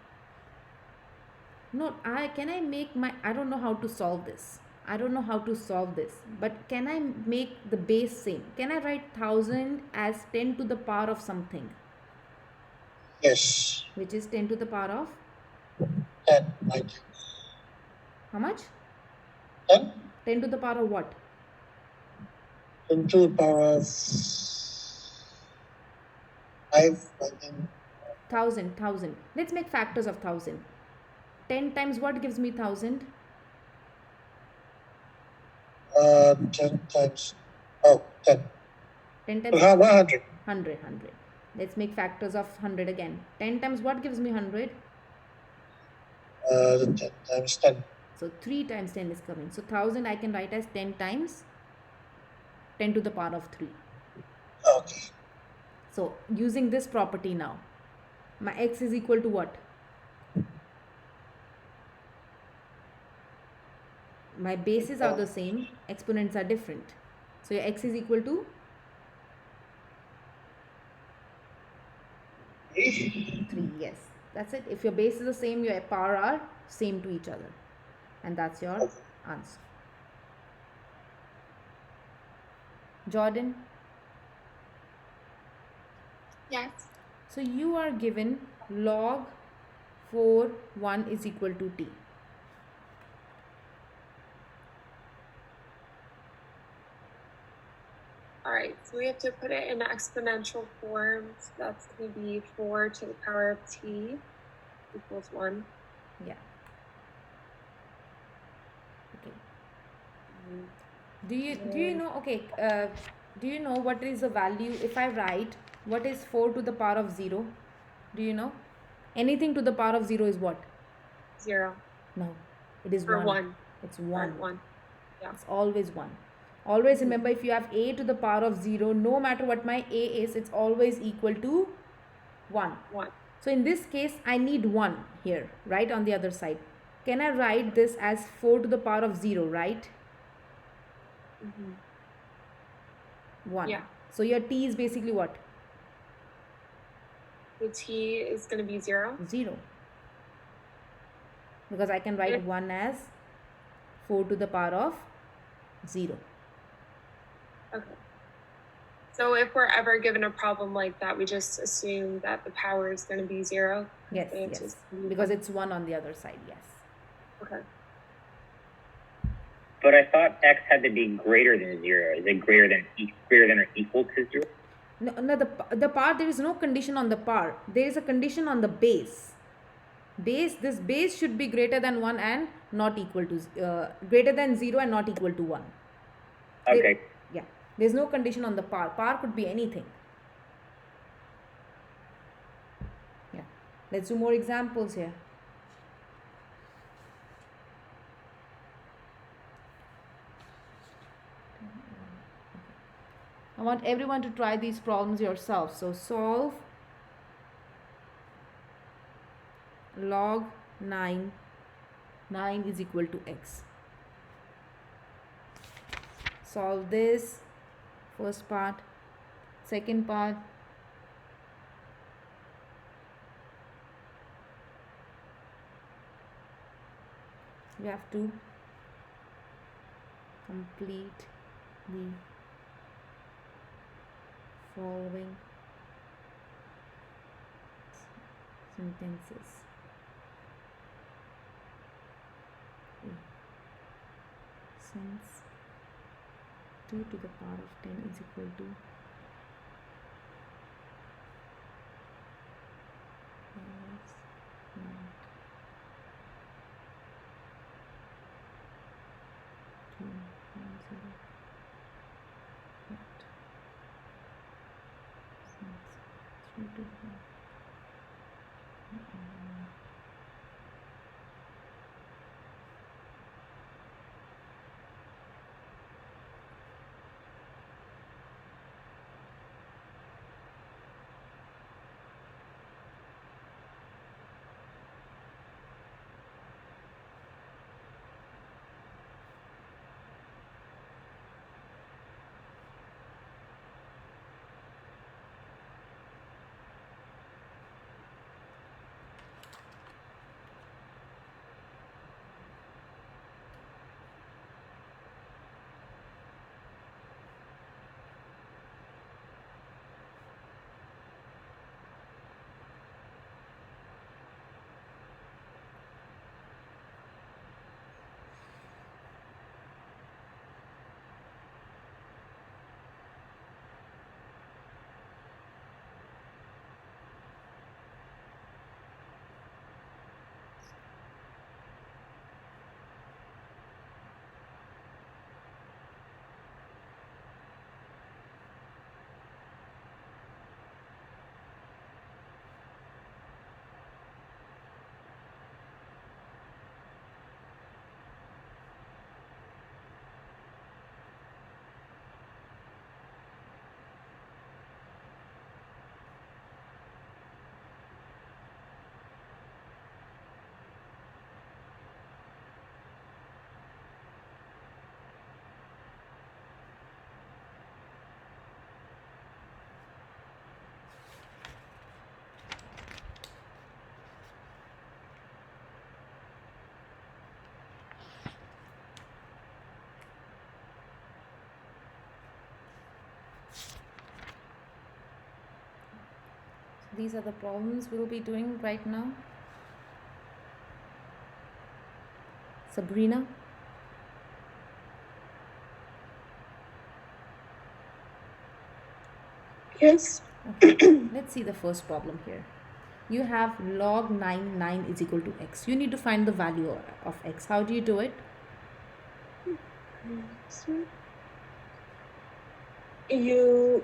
No, can I make my, I don't know how to solve this. I don't know how to solve this. But can I make the base same? Can I write 1,000 as 10 to the power of something? Yes. Which is 10 to the power of? 10, like How much? 10? 10 to the power of what? 10 to the power of 5, I think. 1,000. Let's make factors of 1,000. 10 times what gives me 1,000? 10 times, oh, 10. 10 times 100. 100. Let's make factors of 100 again. 10 times what gives me 100? 10 times 10. So 3 times 10 is coming. So 1,000 I can write as 10 times 10 to the power of 3. Okay. So using this property now, my x is equal to what? My bases are the same, exponents are different. So your x is equal to 3. Yes, that's it. If your base is the same, your power are same to each other. And that's your answer. Jordan? Yes. So you are given log 4, 1 is equal to t. All right, so we have to put it in exponential form. So that's going to be 4 to the power of t equals 1. Yeah. Okay. Do you know, okay, do you know what is the value, if I write, what is 4 to the power of 0? Do you know? Anything to the power of 0 is what? 0. No, it is Or 1. 1. It's 1. 1. Yeah. It's always 1. Always remember, if you have a to the power of 0, no matter what my a is, it's always equal to 1. 1. So in this case, I need 1 here, right, on the other side. Can I write this as 4 to the power of 0, right? 1. Yeah. So your t is basically what? The t is going to be 0. 0. Because I can write 1 as 4 to the power of 0. Okay. So if we're ever given a problem like that, we just assume that the power is going to be 0? Yes, The answer yes. is gonna be Because 1. it's 1 on the other side, yes. Okay. But I thought x had to be greater than 0. Is it greater than or equal to 0? No, the power, there is no condition on the power. There is a condition on the base. This base should be greater than 1 and not equal to, greater than 0 and not equal to 1. Okay. Yeah. There's no condition on the power. Power could be anything. Yeah. Let's do more examples here. I want everyone to try these problems yourself. So solve log 9. 9 is equal to x. Solve this first part. Second part. You have to complete the following sentences. Since 2 to the power of 10 is equal to these are the problems we'll be doing right now. Sabrina? Yes. Okay. Let's see the first problem here. You have log 9 is equal to x. You need to find the value of x. How do you do it? You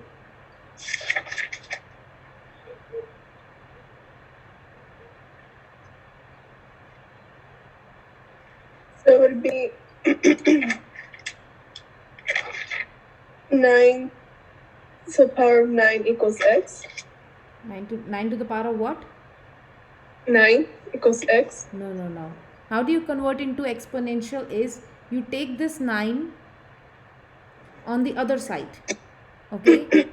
So it would be 9 to the power of 9 equals x. 9 to the power of what? 9 equals x. No. How do you convert into exponential is you take this 9 on the other side. Okay?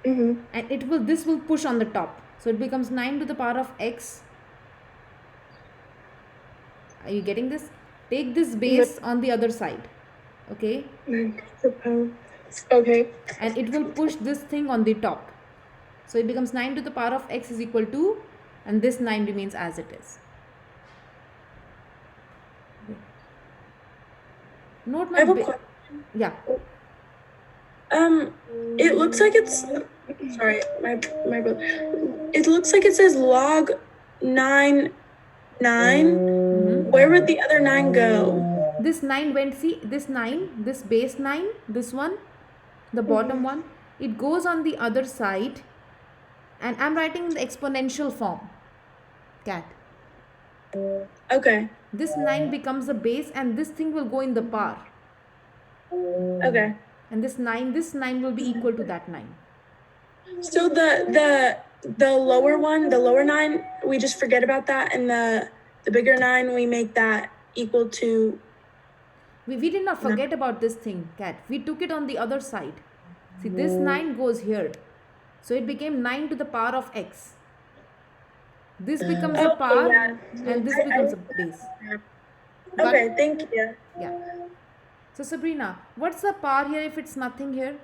And this will push on the top. So it becomes 9 to the power of x. Are you getting this? Take this base on the other side. Okay? 9 to the power. Okay. And it will push this thing on the top. So it becomes 9 to the power of x is equal to, and this 9 remains as it is. Note my I have a question. Yeah. It looks like it's sorry, my brother. It looks like it says log 9. Where would the other 9 go? This 9 went, see, this 9, this base 9, this one, the bottom one, it goes on the other side, and I'm writing in the exponential form. Cat. Okay. This 9 becomes the base, and this thing will go in the power. Okay. And this 9 will be equal to that 9. So the lower one, the lower 9, we just forget about that, and the bigger 9, we make that equal to. We did not forget about this thing, Cat. We took it on the other side. See, this 9 goes here. So it became 9 to the power of x. This becomes a power, and this becomes a base. Okay, thank you. Yeah. So Sabrina, what's the power here if it's nothing here?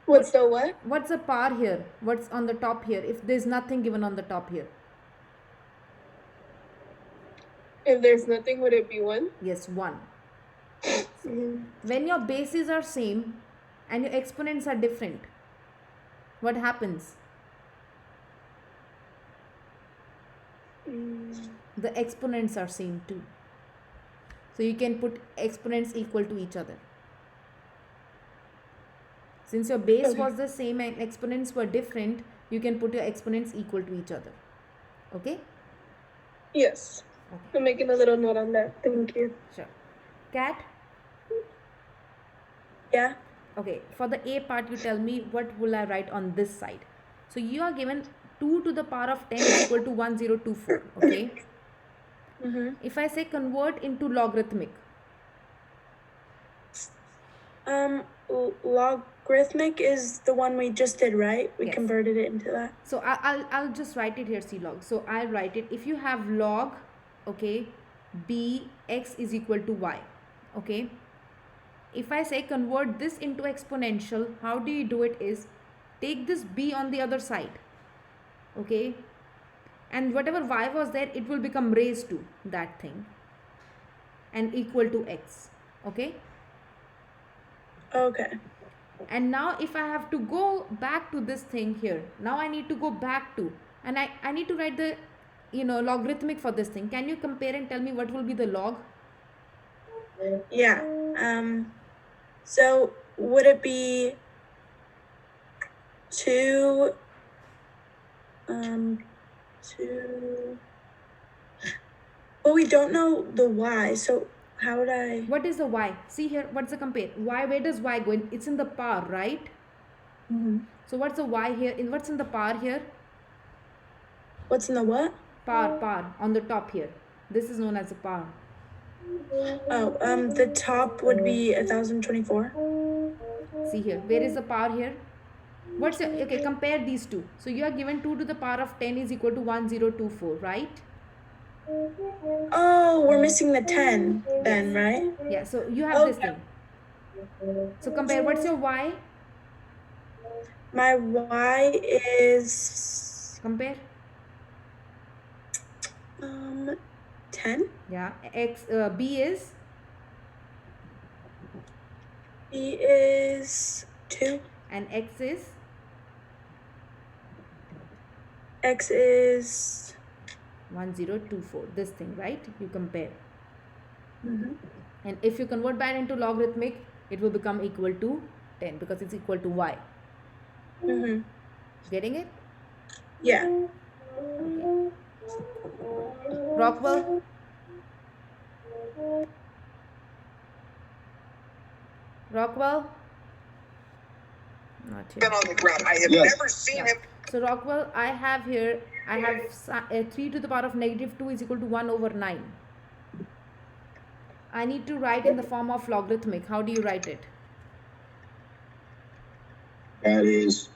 What's the what? What's the power here? What's on the top here if there's nothing given on the top here? If there's nothing, would it be 1? Yes, 1. When your bases are same and your exponents are different, what happens? The exponents are same too. So you can put exponents equal to each other. Since your base was the same and exponents were different, you can put your exponents equal to each other. Okay? Yes. Okay. I'm making a little note on that. Thank you. Sure. Cat? Yeah. Okay, for the A part, you tell me what will I write on this side. So you are given 2 to the power of 10 is equal to 1024. Okay? If I say convert into logarithmic. Logarithmic is the one we just did, right? We Yes. converted it into that. So I'll just write it here, C log. So I'll write it. If you have log, okay, b x is equal to y. Okay. If I say convert this into exponential, how do you do it is take this b on the other side. Okay. And whatever y was there, it will become raised to that thing and equal to x. Okay. Okay. And now if I have to go back to this thing here, now I need to go back to, and I need to write the, logarithmic for this thing. Can you compare and tell me what will be the log? Yeah. So would it be 2, 2, well, we don't know the y, so how would I? What is the y? See here, what's the compare? Y, where does y go? It's in the power, right? So what's the y here? What's in the power here? What's in the what? Power, on the top here. This is known as the power. Oh, the top would be 1024. See here, where is the power here? Okay, compare these two. So you are given 2 to the power of 10 is equal to 1024, right? Oh, we're missing the 10 then, right? Yeah, so you have this thing. So compare, what's your y? My y is... Compare. 10. Yeah, b is? B is 2. And x is? X is 1024. This thing, right? You compare. Mm-hmm. And if you convert that into logarithmic, it will become equal to 10 because it's equal to y. Mm-hmm. Getting it? Yeah. Okay. Rockwell? Rockwell? Not here. On the ground. I have never seen him. So Rockwell, I have 3 to the power of negative 2 is equal to 1 over 9. I need to write in the form of logarithmic. How do you write it? That is.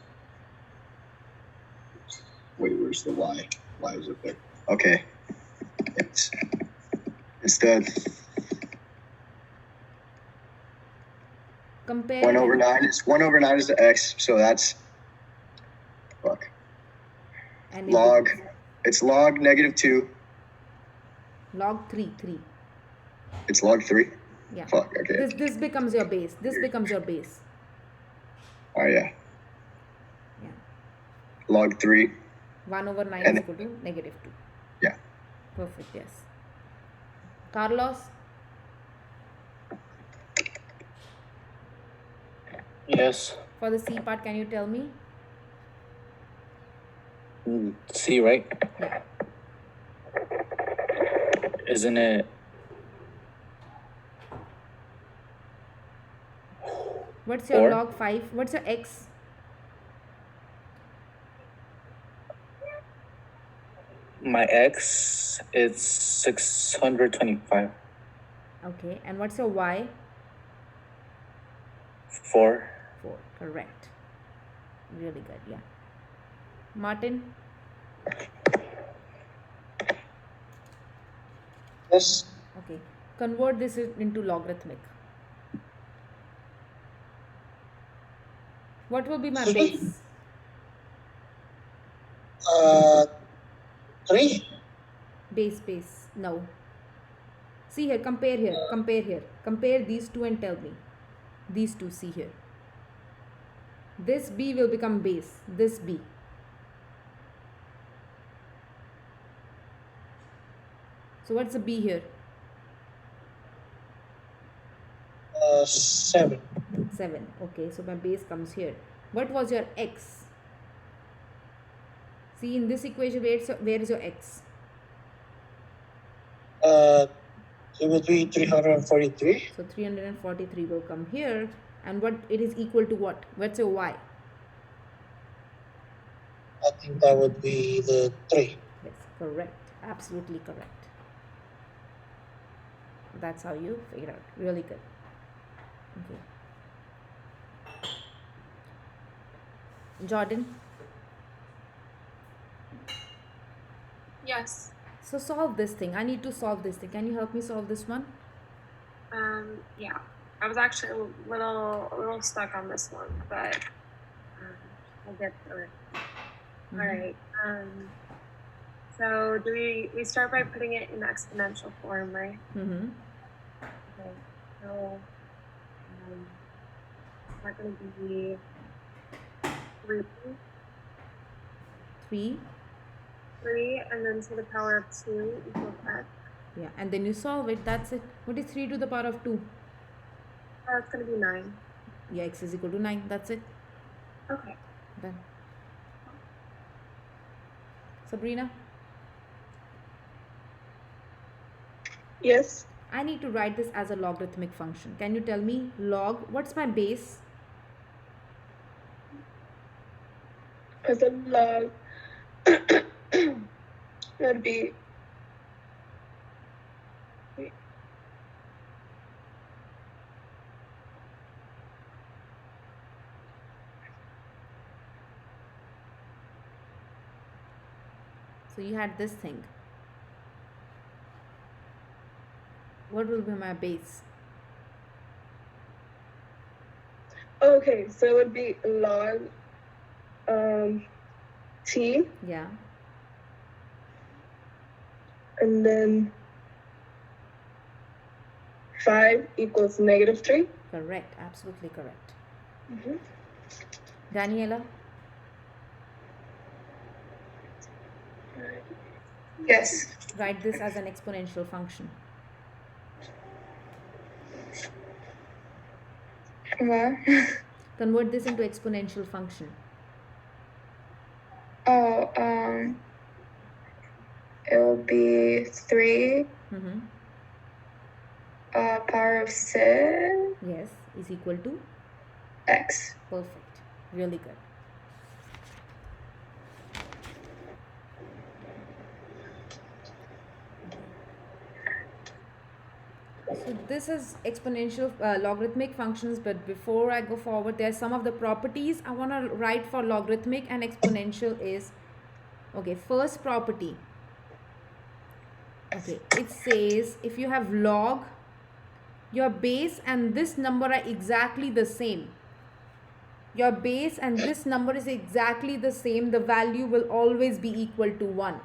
Wait, where's the y? Y is up there. Okay. It's the Compare 1 over 9 is 1 over 9 is the x, so that's fuck. And Log. It's log negative 2. Log 3. It's log 3. Yeah. Fuck. Okay. This becomes your base. This becomes your base. Oh yeah. Yeah. Log 3. 1 over 9 And- is equal to negative 2. Yeah. Perfect. Yes. Carlos? Yes. For the C part, can you tell me? C, right? Yeah. Isn't it? What's your 4? log 5? What's your x? My x is 625. Okay. And what's your y? 4. 4. Correct. Really good. Yeah. Martin? Yes. Okay. Convert this into logarithmic. What will be my base? 3. Base. No. See here, compare here. Compare these two and tell me. These two, see here. This b will become base. This b. So what's the b here? 7. 7. Okay, so my base comes here. What was your x? See, in this equation, where is your x? It will be 343. So 343 will come here. And what it is equal to what? What's your y? I think that would be the 3. Yes, correct. Absolutely correct. That's how you figure out. Really good. Okay. Jordan? Yes. So solve this thing. I need to solve this thing. Can you help me solve this one? Yeah. I was actually a little stuck on this one, but we'll get through it. Mm-hmm. All right. So do we start by putting it in exponential form, right? Mm-hmm. Okay. So that's going to be 3. 3, and then to the power of 2 equals x. Yeah, and then you solve it. That's it. What is 3 to the power of 2? It's going to be 9. Yeah, x is equal to 9. That's it. Okay. Done. Sabrina? Yes. I need to write this as a logarithmic function. Can you tell me log? What's my base? As a log, that'd be. So you had this thing. What will be my base? Okay, so it would be log t, Yeah. and then 5 equals -3. Correct. Absolutely correct. Mm-hmm. Daniela? Yes. Write this as an exponential function. What? Convert this into exponential function. Oh, it will be 3 Mm-hmm. power of 6 Yes, is equal to x. perfect. Really good. So this is exponential logarithmic functions, but before I go forward, there are some of the properties I want to write for logarithmic and exponential is, okay, first property. Okay, it says if you have log, your base and this number are exactly the same. Your base and this number is exactly the same. The value will always be equal to 1.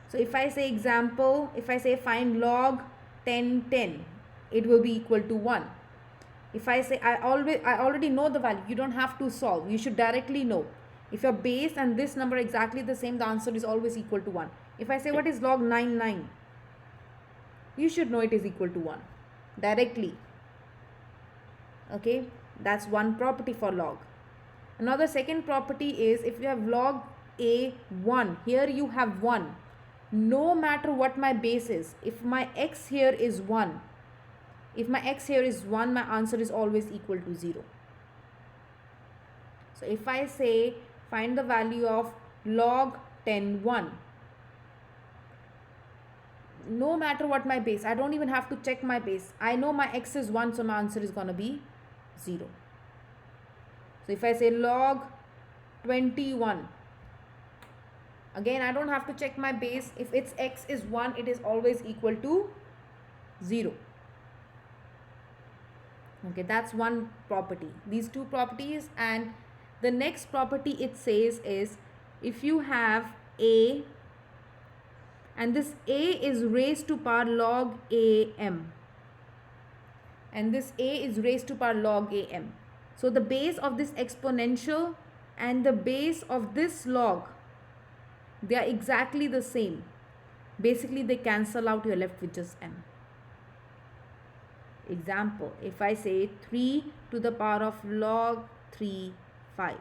So if I say example, if I say find log 10, it will be equal to 1. If I say I already know the value, you don't have to solve. You should directly know. If your base and this number are exactly the same, the answer is always equal to 1. If I say what is log 9, you should know it is equal to 1 directly. Okay, that's one property for log. Another second property is if you have log a1, here you have 1. No matter what my base is, if my x here is 1, my answer is always equal to 0. So if I say find the value of log 1, no matter what my base, I don't even have to check my base. I know my x is 1, so my answer is going to be 0. So if I say log 21, again, I don't have to check my base. If its x is 1, it is always equal to 0. Okay, that's one property. These two properties, and the next property it says is if you have a, and this a is raised to power log am, and this a is raised to power log am. So the base of this exponential and the base of this log, they are exactly the same. Basically, they cancel out, you're left with just m. Example, if I say 3 to the power of log 3, 5.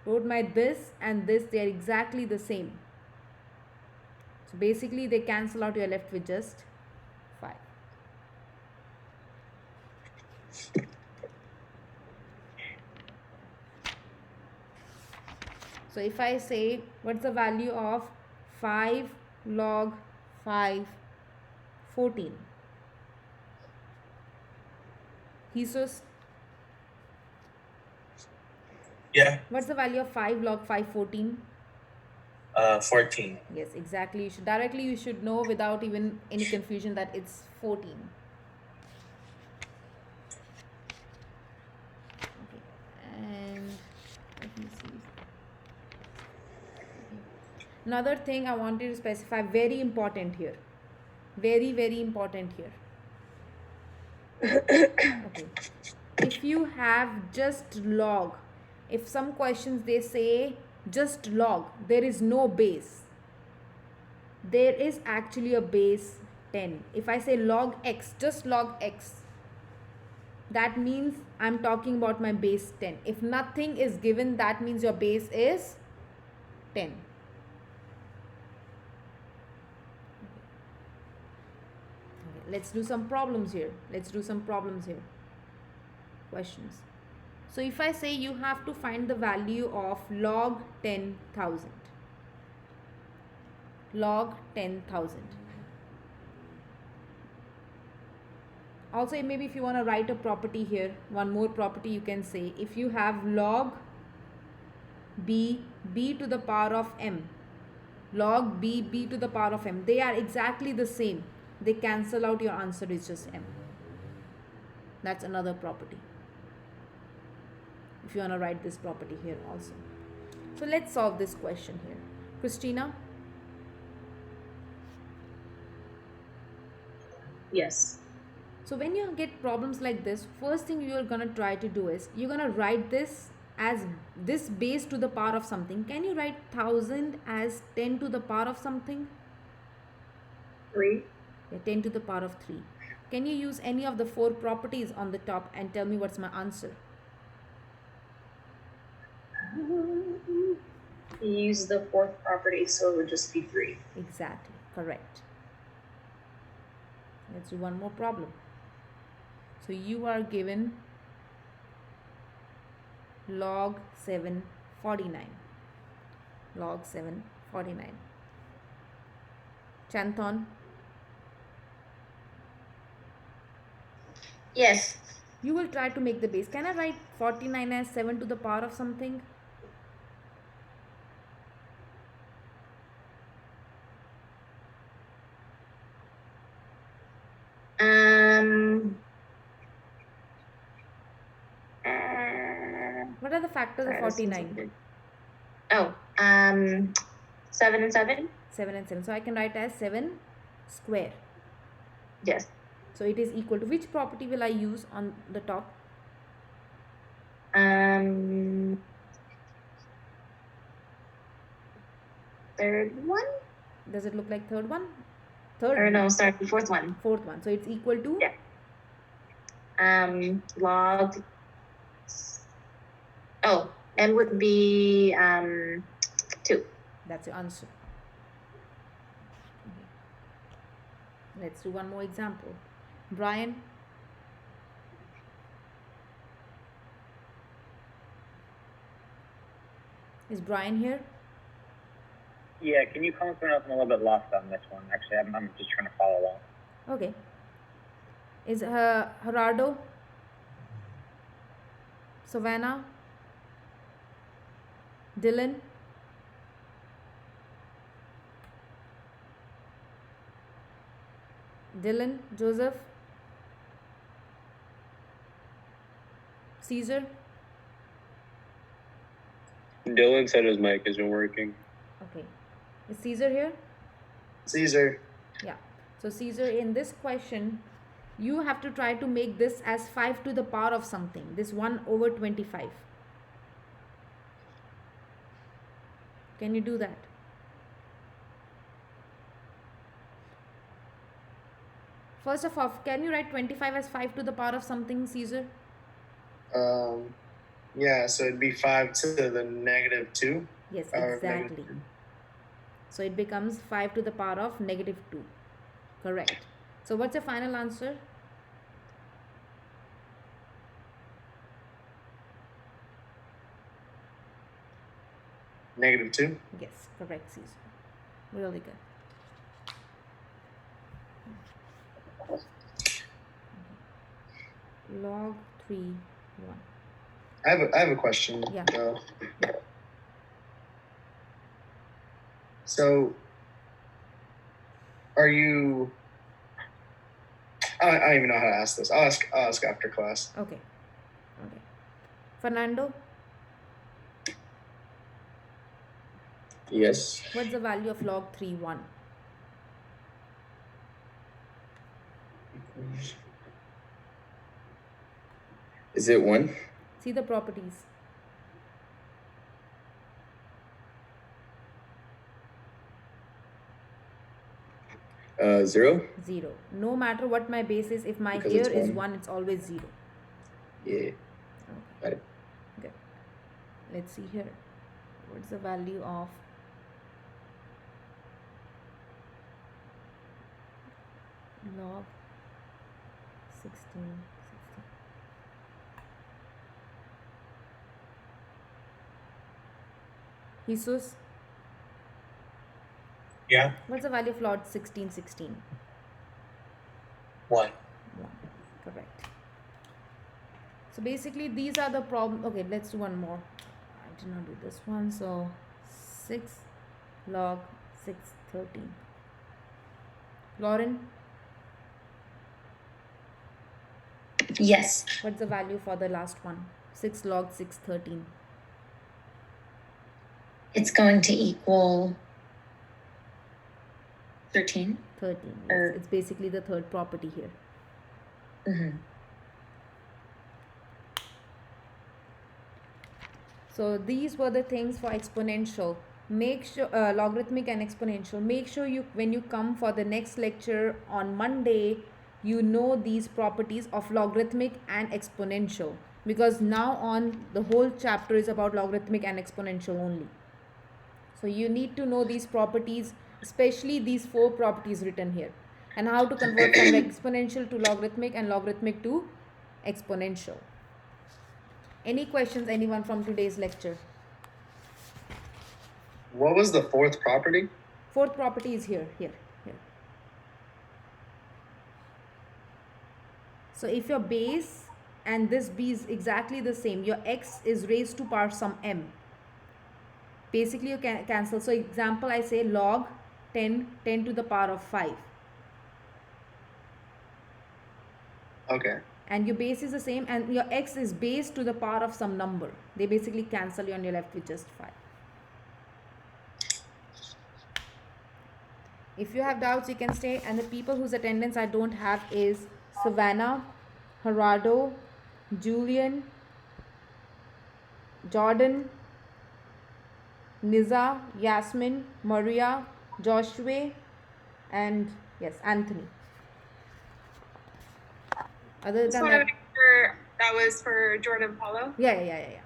Wrote my this and this, they are exactly the same. So basically, they cancel out, you're left with just 5. So if I say, what's the value of 5 log 5, 14? Jesus, Yeah. what's the value of 5 log 5, 14? 14. Yes, exactly. You should know without even any confusion that it's 14. Okay, and let me see. Another thing I wanted to specify, very important here. Very, very important here. Okay. If you have just log, if some questions they say just log, there is no base. There is actually a base 10. If I say log x, just log x, that means I'm talking about my base 10. If nothing is given, that means your base is 10. Let's do some problems here. Questions. So if I say you have to find the value of log 10,000. Log 10,000. Also, maybe if you want to write a property here, one more property you can say, if you have log b to the power of m, log b to the power of m, they are exactly the same. They cancel out, your answer is just m. That's another property. If you want to write this property here also. So let's solve this question here. Christina? Yes. So when you get problems like this, first thing you're going to try to do is, you're going to write this as this base to the power of something. Can you write 1000 as 10 to the power of something? 3. Yeah, 10 to the power of 3. Can you use any of the 4 properties on the top and tell me what's my answer? You use the 4th property, so it would just be 3. Exactly, correct. Let's do one more problem. So you are given log 7, 49. Log 7, 49. Chanthon? Yes. You will try to make the base. Can I write 49 as 7 to the power of something? What are the factors of 49? Oh, 7 and 7? 7 and 7. So I can write as 7 square. Yes. So it is equal to, which property will I use on the top? Third one? Does it look like third one? Or no, sorry, fourth one. Fourth one. So it's equal to? Yeah. Log. Oh, m would be 2. That's your answer. Let's do one more example. Brian? Is Brian here? Yeah, can you comment on? I'm a little bit lost on this one. Actually, I'm just trying to follow along. Okay. Is Gerardo? Savannah? Dylan? Dylan, Joseph, Caesar. Dylan said his mic isn't working. Okay. Is Caesar here? Caesar. Yeah. So Caesar, in this question, you have to try to make this as 5 to the power of something. This 1 over 25. Can you do that? First of all, can you write 25 as 5 to the power of something, Caesar? Yeah, so it'd be 5 to the negative 2. Yes, or exactly. negative 2. So it becomes 5 to the power of negative 2. Correct. So what's your final answer? Negative 2? Yes, correct, Caesar. Really good. Log 3, 1. I have a question. Yeah. So, are you? I don't even know how to ask this. I'll ask after class. Okay. Okay. Fernando, Yes. what's the value of log 3, 1? Is it 1? See the properties. Zero? 0. No matter what my base is, if my Because here it's is 1. 1, it's always 0. Yeah. Got it. Good. Let's see here. What's the value of log 16? Jesus, Yeah. what's the value of log 16? 1. 1. Correct. So basically these are the problem. Okay, let's do one more. I did not do this one. So 6 log 613. Lauren, Yes. what's the value for the last one? 6 log 613. It's going to equal 13. 13. Yes. It's basically the third property here. Mm-hmm. So these were the things for exponential. Make sure logarithmic and exponential. Make sure you, when you come for the next lecture on Monday, you know these properties of logarithmic and exponential, because now on the whole chapter is about logarithmic and exponential only. So you need to know these properties, especially these 4 properties written here, and how to convert from exponential to logarithmic and logarithmic to exponential. Any questions, anyone from today's lecture? What was the 4th property? 4th property is here. So if your base and this b is exactly the same, your x is raised to power some m. Basically you can cancel. So example, I say log 10 to the power of 5. Okay. And your base is the same, and your x is base to the power of some number. They basically cancel you and you're left with just 5. If you have doubts, you can stay. And the people whose attendance I don't have is Savannah, Gerardo, Julian, Jordan, Niza, Yasmin, Maria, Joshua, and yes, Anthony. Other Just than want to that, make sure that was for Jordan Paulo. yeah.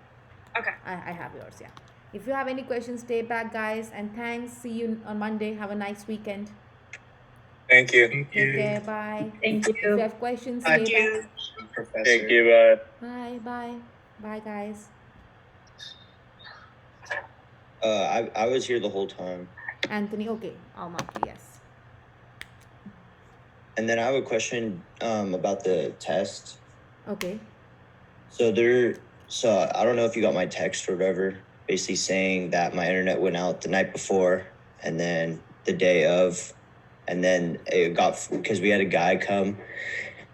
Okay. I have yours, yeah. If you have any questions, stay back, guys. And thanks. See you on Monday. Have a nice weekend. Thank you. Take care. Bye. Thank If you have questions, stay back. Professor. Thank you. Bye. Bye, guys. I was here the whole time. Anthony, okay. I'll mark you, yes. And then I have a question about the test. Okay. So I don't know if you got my text or whatever, basically saying that my internet went out the night before and then the day of and then it got because we had a guy come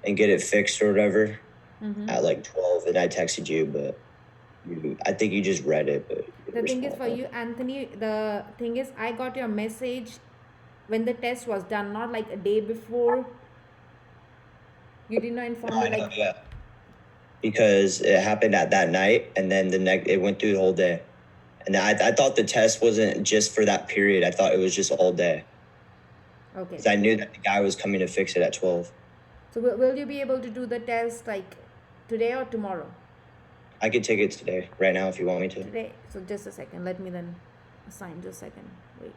and get it fixed or whatever Mm-hmm. at like 12, and I texted you, but I think you just read it, but you The didn't thing is for respond. you, Anthony, the thing is I got your message when the test was done, not like a day before. You did not inform No, me I know, like yeah, because it happened at that night, and then it went through the whole day, and I thought the test wasn't just for that period. I thought it was just all day okay. because I knew that the guy was coming to fix it at 12. So will you be able to do the test like today or tomorrow? I could take it today, right now, if you want me to. Today. So just a second. Let me then assign. Just a second. Wait.